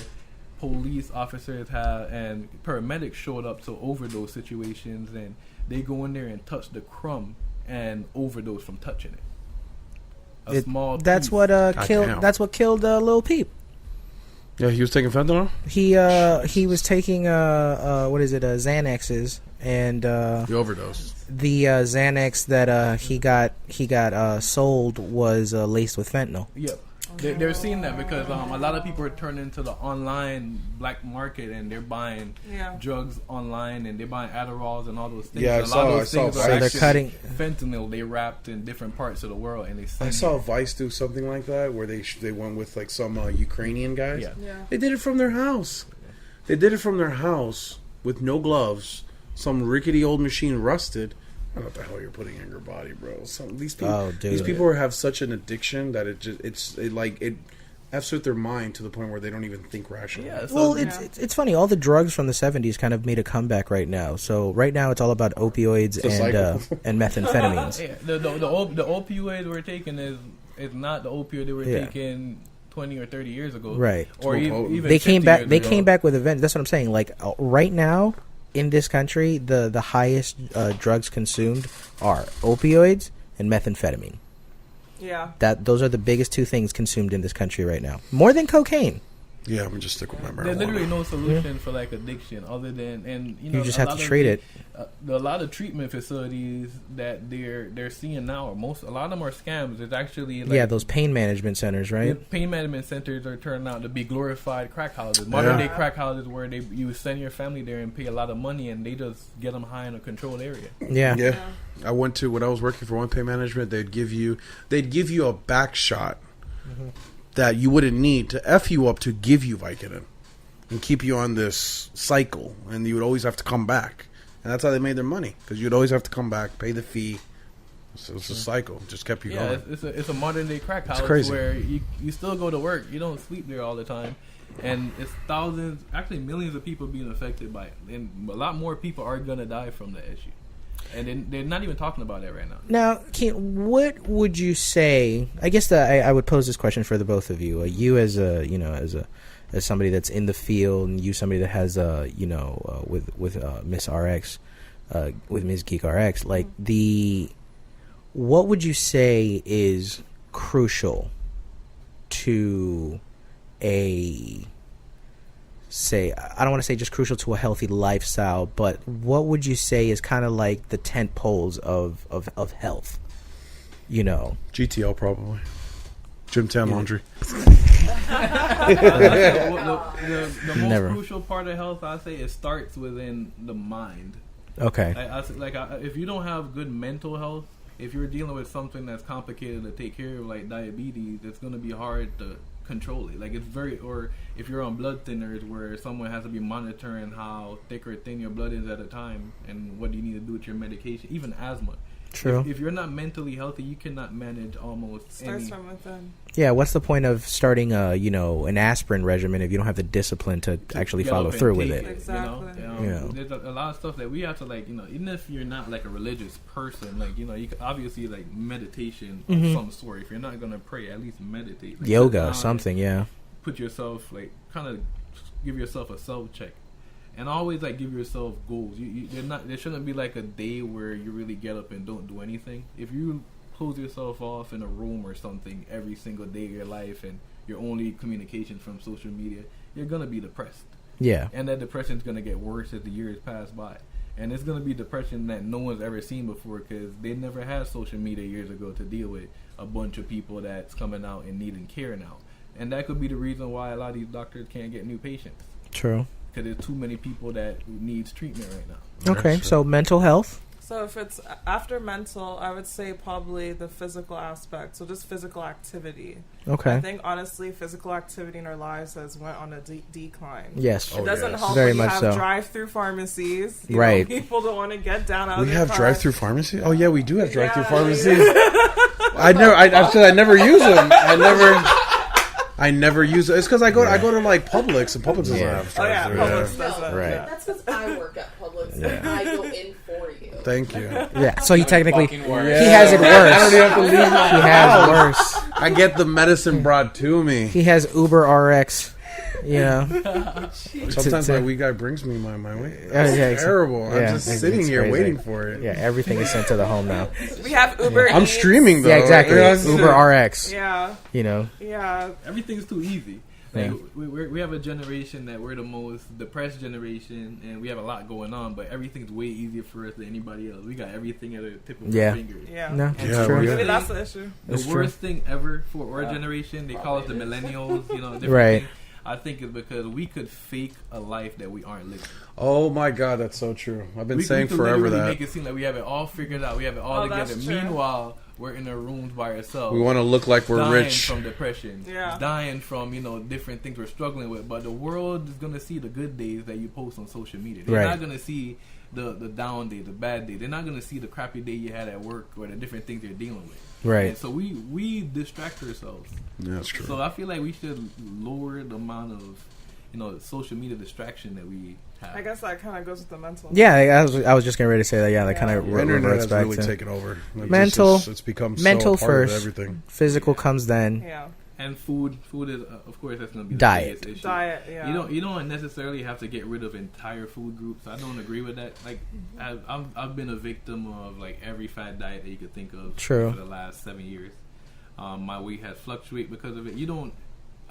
Speaker 5: police officers and paramedics showed up to overdose situations, and they go in there and touch the crumb and overdose from touching it.
Speaker 2: That's
Speaker 5: piece.
Speaker 2: what killed. That's what killed Lil Peep.
Speaker 1: Yeah, he was taking fentanyl.
Speaker 2: He was taking Xanaxes, and
Speaker 1: the overdose.
Speaker 2: The Xanax that he got sold was laced with fentanyl.
Speaker 5: Yep. They're seeing that because a lot of people are turning to the online black market, and they're buying drugs online, and they're buying Adderalls and all those things.
Speaker 1: Yeah,
Speaker 5: a lot of those things are
Speaker 2: they're
Speaker 5: actually
Speaker 2: cutting
Speaker 5: fentanyl. They wrapped in different parts of the world, and they.
Speaker 1: I saw Vice do something like that where they went with like some Ukrainian guys.
Speaker 5: Yeah.
Speaker 1: They did it from their house. They did it from their house with no gloves. Some rickety old machine rusted. I don't know what the hell you're putting in your body, bro. These people have such an addiction that it f's with their mind to the point where they don't even think rationally.
Speaker 2: Yeah, well, it's funny. All the drugs from the 70s kind of made a comeback right now. So right now it's all about opioids and methamphetamines.
Speaker 5: Yeah, the opioids we're taking is not the opioid they were taking 20 or 30 years ago.
Speaker 2: Right.
Speaker 5: Or even
Speaker 2: they came back. They
Speaker 5: ago.
Speaker 2: came back with a vengeance. That's what I'm saying. Like right now. In this country, the highest drugs consumed are opioids and methamphetamine.
Speaker 4: Yeah.
Speaker 2: Those are the biggest two things consumed in this country right now. More than cocaine.
Speaker 1: Yeah, I'm gonna just stick with my marijuana.
Speaker 5: There's literally no solution for like addiction other than
Speaker 2: you just have to treat it.
Speaker 5: A lot of treatment facilities that they're seeing now, a lot of them are scams. It's actually
Speaker 2: those pain management centers, right?
Speaker 5: Pain management centers are turning out to be glorified crack houses, modern day crack houses where you send your family there and pay a lot of money and they just get them high in a controlled area.
Speaker 2: Yeah.
Speaker 1: I went to when I was working for One Pain Management. They'd give you a back shot. Mm-hmm. That you wouldn't need to F you up to give you Vicodin and keep you on this cycle, and you would always have to come back, and that's how they made their money, because you'd always have to come back, pay the fee. So it's a cycle, it just kept you going.
Speaker 5: It's a modern day crack house where you still go to work, you don't sleep there all the time, and it's thousands, actually millions of people being affected by it, and a lot more people are gonna die from the issue. And they're not even talking about that right now.
Speaker 2: Now, Keaton, what would you say? I guess that I would pose this question for the both of you. You as somebody that's in the field, and you somebody that has with Miss RX, with Ms. Geek RX. Like what would you say is crucial to I don't want to say just crucial to a healthy lifestyle, but what would you say is kind of like the tent poles of health?
Speaker 1: GTL probably. Gym tan laundry.
Speaker 5: The most crucial part of health, I say, it starts within the mind.
Speaker 2: Okay.
Speaker 5: If you don't have good mental health, if you're dealing with something that's complicated to take care of, like diabetes, it's going to be hard to control it. Like or if you're on blood thinners where someone has to be monitoring how thick or thin your blood is at a time and what do you need to do with your medication, even asthma.
Speaker 2: True.
Speaker 5: If you're not mentally healthy, you cannot manage almost
Speaker 4: starts from within.
Speaker 2: Yeah, what's the point of starting an aspirin regimen if you don't have the discipline to actually follow through with it?
Speaker 4: Exactly.
Speaker 5: There's a lot of stuff that we have to even if you're not like a religious person, you can obviously meditation of some sort. If you're not gonna pray, at least meditate.
Speaker 2: Yoga, something,
Speaker 5: Put yourself kind of give yourself a self check. And always give yourself goals. There shouldn't be a day where you really get up and don't do anything. If you close yourself off in a room or something every single day of your life and your only communication from social media, you're gonna be depressed.
Speaker 2: Yeah.
Speaker 5: And that depression is gonna get worse as the years pass by. And it's gonna be depression that no one's ever seen before because they never had social media years ago to deal with a bunch of people that's coming out and needing care now. And that could be the reason why a lot of these doctors can't get new patients.
Speaker 2: True.
Speaker 5: Because there's too many people that needs treatment right now.
Speaker 2: Okay, so mental health.
Speaker 4: So if it's after mental, I would say probably the physical aspect. So just physical activity.
Speaker 2: Okay.
Speaker 4: I think honestly, physical activity in our lives has went on a decline.
Speaker 2: Yes.
Speaker 4: It doesn't help
Speaker 2: very
Speaker 4: when you
Speaker 2: much
Speaker 4: have
Speaker 2: so.
Speaker 4: drive-through pharmacies.
Speaker 2: Right.
Speaker 4: People don't want to get down out of
Speaker 1: We
Speaker 4: their
Speaker 1: have
Speaker 4: car.
Speaker 1: drive-through pharmacies? Oh yeah, we do have drive-through pharmacies. I never use them. I never use it. It's because I go to Publix, and Publix doesn't have drive-through.
Speaker 4: Publix doesn't.
Speaker 2: Right.
Speaker 6: Yeah. That's because I work at Publix and I go in for you.
Speaker 1: Thank you.
Speaker 2: Yeah, so he technically he
Speaker 1: Yeah.
Speaker 2: has it worse.
Speaker 1: I don't even have to leave my
Speaker 2: He has worse.
Speaker 1: I get the medicine brought to me.
Speaker 2: He has Uber RX. You know,
Speaker 1: Sometimes my weed guy brings me my weed.
Speaker 2: Yeah,
Speaker 1: It's terrible.
Speaker 2: yeah,
Speaker 1: I'm just sitting here
Speaker 2: crazy.
Speaker 1: waiting for it.
Speaker 2: Yeah, everything is sent to the home now.
Speaker 4: We have Uber.
Speaker 1: I'm
Speaker 4: Eats.
Speaker 1: streaming though.
Speaker 2: Yeah, exactly.
Speaker 1: You know,
Speaker 2: Uber RX.
Speaker 4: Yeah.
Speaker 2: You know.
Speaker 4: Yeah.
Speaker 5: Everything's too easy. Like,
Speaker 2: Yeah.
Speaker 5: we have a generation that we're the most depressed generation, and we have a lot going on, but everything's way easier for us than anybody else. We got everything at the tip of our fingers.
Speaker 4: Yeah.
Speaker 2: No,
Speaker 5: And
Speaker 2: it's true.
Speaker 4: Maybe that's the issue.
Speaker 5: The worst thing ever for our generation, they call us the millennials, you know, different
Speaker 2: Right.
Speaker 5: things. I think it's because we could fake a life that we aren't living.
Speaker 1: Oh my God, that's so true. I've been saying
Speaker 5: we could
Speaker 1: forever
Speaker 5: literally
Speaker 1: that
Speaker 5: make it seem like we have it all figured out. We have it all together.
Speaker 4: that's true.
Speaker 5: Meanwhile, we're in our rooms by ourselves.
Speaker 1: we want to look like we're
Speaker 5: dying
Speaker 1: rich.
Speaker 5: from depression, dying from different things we're struggling with. But the world is gonna see the good days that you post on social media. They're not gonna see the down day, the bad day. They're not gonna see the crappy day you had at work or the different things you're dealing with.
Speaker 2: Right.
Speaker 5: And so we distract ourselves.
Speaker 1: Yeah, that's true.
Speaker 5: So I feel like we should lower the amount of social media distraction that we have.
Speaker 4: I guess that kind of goes with the mental.
Speaker 2: Yeah, I was just getting ready to say that. Yeah, that kind of
Speaker 1: Internet
Speaker 2: reverts
Speaker 1: has
Speaker 2: back
Speaker 1: really
Speaker 2: to
Speaker 1: taken over. Like,
Speaker 2: mental.
Speaker 1: It's become
Speaker 2: mental
Speaker 1: so part
Speaker 2: first.
Speaker 1: of everything.
Speaker 2: Physical comes then.
Speaker 4: Yeah.
Speaker 5: And food is of course that's going to be the
Speaker 2: Diet.
Speaker 5: biggest issue.
Speaker 4: Diet, yeah.
Speaker 5: You don't necessarily have to get rid of entire food groups. I don't agree with that. Like I've been a victim of like every fad diet that you could think of
Speaker 2: True.
Speaker 5: for the last 7 years. My weight has fluctuated because of it.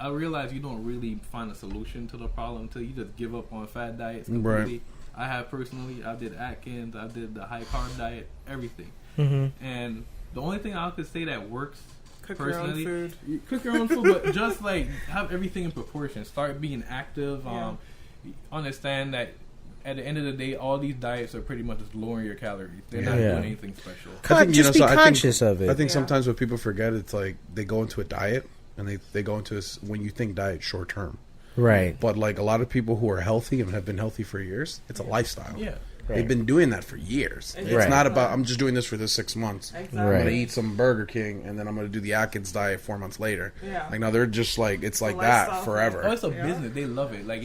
Speaker 5: I realize you don't really find a solution to the problem until you just give up on fad diets completely. Right. I did Atkins, I did the high carb diet, everything.
Speaker 2: Mm-hmm.
Speaker 5: And the only thing I could say that works
Speaker 4: Cook
Speaker 5: personally,
Speaker 4: your own food.
Speaker 5: cook your own food, but just like have everything in proportion. Start being active. Understand that at the end of the day, all these diets are pretty much just lowering your calories. They're not doing anything special.
Speaker 2: Just be conscious of it.
Speaker 1: I think sometimes what people forget, it's like they go into a diet and they go into when you think diet short term.
Speaker 2: Right.
Speaker 1: But like a lot of people who are healthy and have been healthy for years, it's a lifestyle.
Speaker 5: Yeah.
Speaker 1: They've been doing that for years.
Speaker 4: Exactly.
Speaker 1: It's not about I'm just doing this for this 6 months.
Speaker 4: Exactly.
Speaker 1: I'm
Speaker 2: Right.
Speaker 1: gonna eat some Burger King and then I'm gonna do the Atkins diet 4 months later.
Speaker 4: Yeah.
Speaker 1: Like now they're just like it's like
Speaker 4: lifestyle
Speaker 1: that forever.
Speaker 5: Oh, it's a business. They love it. Like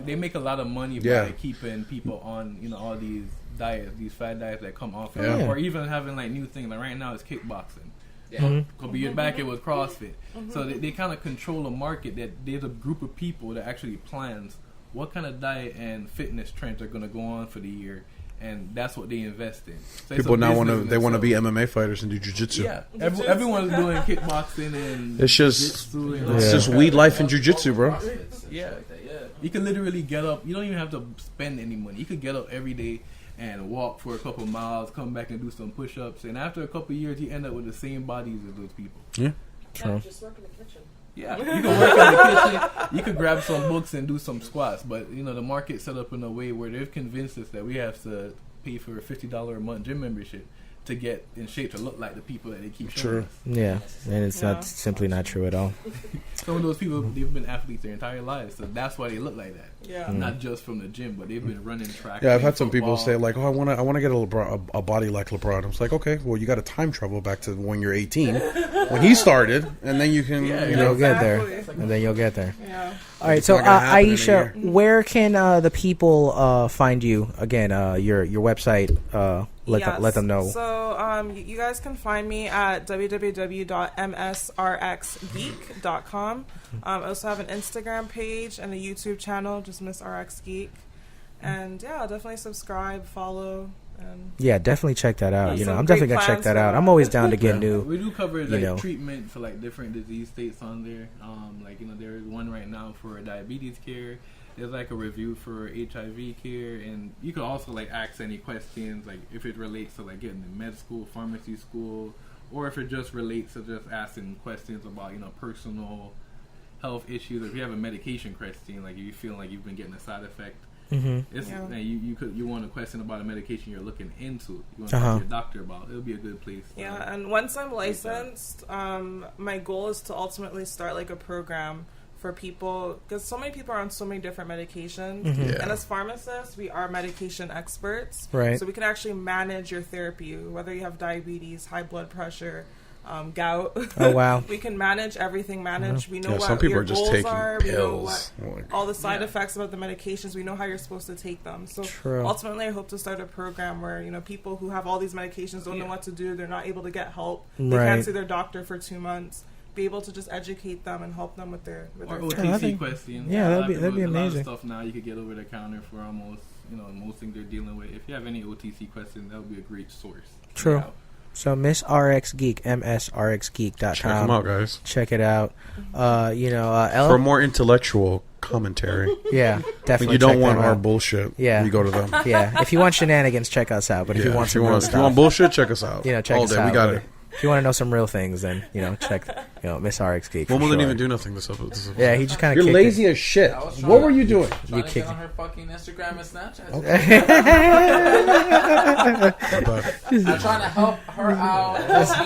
Speaker 5: they make a lot of money by keeping people on all these diets, these fad diets that come off, or even having like new things. Like right now, it's kickboxing.
Speaker 7: Yeah.
Speaker 2: Mm-hmm.
Speaker 5: A couple years back, it was CrossFit. So they kind of control a market that there's a group of people that actually plans what kind of diet and fitness trends are going to go on for the year. And that's what they invest in. So
Speaker 1: People now want to be MMA fighters and do jiu-jitsu.
Speaker 5: Yeah, everyone's doing kickboxing and
Speaker 1: it's just
Speaker 5: jiu-jitsu,
Speaker 1: it's just weed life and jiu-jitsu, bro.
Speaker 5: Yeah, you can literally get up. You don't even have to spend any money. You could get up every day and walk for a couple miles, come back and do some push-ups, and after a couple years, you end up with the same bodies as those people.
Speaker 1: Yeah,
Speaker 2: true.
Speaker 6: Just work in the kitchen.
Speaker 5: Yeah, you can work in the kitchen. You could grab some books and do some squats, but the market's set up in a way where they've convinced us that we have to pay for a $50 a month gym membership to get in shape to look like the people that they keep showing us.
Speaker 2: Yeah, and it's not simply not true at all.
Speaker 5: Some of those people, they've been athletes their entire lives, so that's why they look like that.
Speaker 4: Yeah.
Speaker 5: Not just from the gym, but they've been running track.
Speaker 1: Yeah, I've had some people say like, "Oh, I want to get a body like LeBron." I was like, "Okay, well, you got to time travel back to when you're 18, when he started, and then you can,
Speaker 2: You'll get there, and then you'll get there."
Speaker 4: Yeah.
Speaker 2: All right, so
Speaker 1: not gonna happen in a
Speaker 2: Aisha,
Speaker 1: year.
Speaker 2: where can the people find you again? Your website. Let them know.
Speaker 4: So you guys can find me at www.msrxgeek.com. I also have an Instagram page and a YouTube channel, just Miss RX Geek. And yeah, definitely subscribe, follow. And
Speaker 2: Yeah, definitely check that out.
Speaker 4: Yeah, some
Speaker 2: I'm definitely
Speaker 4: great
Speaker 2: gonna check
Speaker 4: plans
Speaker 2: that
Speaker 4: for
Speaker 2: out.
Speaker 4: that.
Speaker 2: I'm always down to get new.
Speaker 5: We do cover treatment for like different disease states on there. There is one right now for diabetes care. There's like a review for HIV care, and you can also like ask any questions, like if it relates to like getting in med school, pharmacy school, or if it just relates to just asking questions about personal health issues. If you have a medication question, like if you feel like you've been getting a side effect, you want a question about a medication you're looking into. You want to talk to your doctor about. It'll be a good place.
Speaker 4: Yeah, and once I'm licensed, my goal is to ultimately start like a program for people, because so many people are on so many different medications, and as pharmacists we are medication experts,
Speaker 2: right?
Speaker 4: So we can actually manage your therapy, whether you have diabetes, high blood pressure, gout.
Speaker 2: Oh wow.
Speaker 4: We can manage everything. We know what
Speaker 1: some people
Speaker 4: your
Speaker 1: are just
Speaker 4: goals
Speaker 1: taking
Speaker 4: are.
Speaker 1: pills.
Speaker 4: We know what all the side effects about the medications. We know how you're supposed to take them. So ultimately, I hope to start a program where people who have all these medications don't know what to do. They're not able to get help. They can't see their doctor for 2 months. be able to just educate them and help them with their
Speaker 5: OTC questions.
Speaker 2: Yeah, that'd be amazing.
Speaker 5: A lot of stuff now you could get over the counter for almost, most things they're dealing with. If you have any OTC questions, that would be a great source.
Speaker 2: True.
Speaker 5: Yeah.
Speaker 2: So Miss RX Geek, MSRXgeek.com.
Speaker 1: Check them out, guys.
Speaker 2: Check it out. Ella?
Speaker 1: For more intellectual commentary.
Speaker 2: Yeah, definitely.
Speaker 1: When you don't want our bullshit.
Speaker 2: Yeah,
Speaker 1: you go to them.
Speaker 2: Yeah, if you want shenanigans, check us out. But if you want some real stuff,
Speaker 1: if you want bullshit, check us out.
Speaker 2: Check
Speaker 1: all
Speaker 2: us
Speaker 1: day.
Speaker 2: out.
Speaker 1: We got it.
Speaker 2: If you want to know some real things, then check Miss RX Geek.
Speaker 1: Woman didn't even do nothing this episode.
Speaker 2: Yeah, he just kind of.
Speaker 1: You're lazy as shit. What were you doing?
Speaker 7: Trying to get on her fucking Instagram and Snapchat.
Speaker 2: Okay.
Speaker 7: I'm trying to help her out.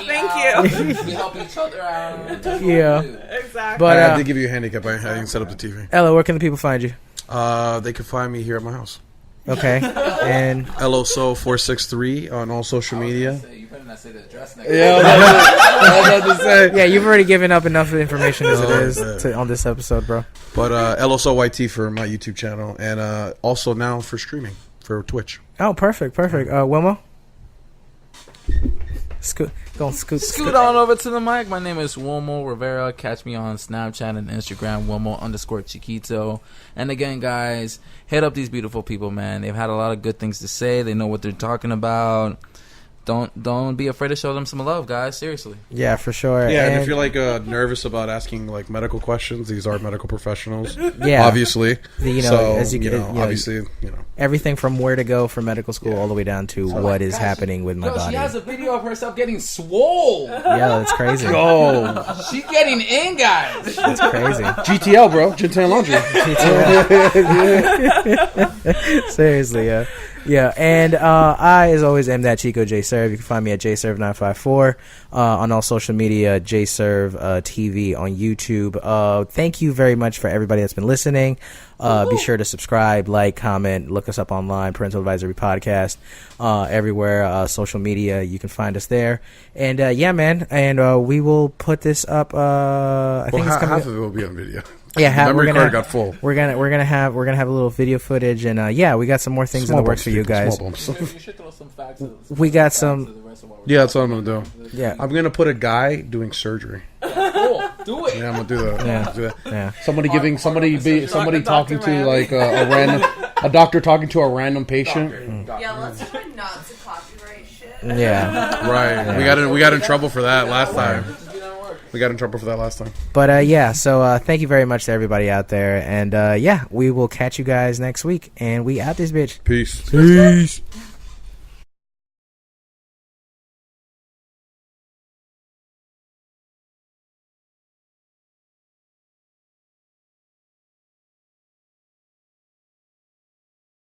Speaker 4: Thank you.
Speaker 7: We help each other out.
Speaker 2: Yeah,
Speaker 4: exactly.
Speaker 2: But
Speaker 1: I did give you a handicap. I didn't set up the TV.
Speaker 2: Ella, where can the people find you?
Speaker 1: They can find me here at my house.
Speaker 2: Okay, and
Speaker 1: LOSO463 on all social media.
Speaker 7: You better not say the address next.
Speaker 1: Yeah, I was about to say.
Speaker 2: Yeah, you've already given up enough information as it is on this episode, bro.
Speaker 1: But LOSOYT for my YouTube channel, and also now for streaming for Twitch.
Speaker 2: Oh, perfect. Wilmo? Scoot
Speaker 3: on over to the mic. My name is Wilmo Rivera. Catch me on Snapchat and Instagram, Wilmo_Chiquito. And again, guys, hit up these beautiful people, man. They've had a lot of good things to say. They know what they're talking about. Don't be afraid to show them some love, guys. Seriously.
Speaker 2: Yeah, for sure.
Speaker 1: Yeah, and if you're nervous about asking medical questions, these are medical professionals.
Speaker 2: Yeah,
Speaker 1: obviously. Obviously,
Speaker 2: everything from where to go for medical school all the way down to what is happening with my body.
Speaker 7: She has a video of herself getting swole.
Speaker 2: Yeah, that's crazy.
Speaker 1: Oh,
Speaker 7: she's getting in, guys.
Speaker 2: That's crazy.
Speaker 1: GTL, bro. Gentile Laundry.
Speaker 2: Seriously, yeah. Yeah, and I, as always, am that Chico J Serve. You can find me at JServe954 on all social media, JServe TV on YouTube. Thank you very much for everybody that's been listening. Be sure to subscribe, like, comment, look us up online, Parental Advisory Podcast, everywhere, social media. You can find us there. And yeah, man, and we will put this up. I think it's
Speaker 1: half of it will be on video.
Speaker 2: Yeah,
Speaker 1: memory card got full.
Speaker 2: We're gonna have a little video footage, and yeah, we got some more things in the works for you guys.
Speaker 7: You should throw some facts.
Speaker 2: We got some.
Speaker 1: Yeah, that's what I'm gonna do.
Speaker 2: Yeah,
Speaker 1: I'm gonna put a guy doing surgery.
Speaker 7: Cool, do it.
Speaker 1: Yeah, I'm gonna do that.
Speaker 2: Yeah,
Speaker 1: do that.
Speaker 2: Yeah.
Speaker 1: Somebody talking to like a doctor talking to a random patient.
Speaker 6: Yeah, let's try not to copyright shit.
Speaker 2: Yeah,
Speaker 1: right.
Speaker 2: Yeah.
Speaker 1: We got in trouble for that last time. We got in trouble for that last time.
Speaker 2: But yeah, so thank you very much to everybody out there, and yeah, we will catch you guys next week, and we out this bitch.
Speaker 1: Peace.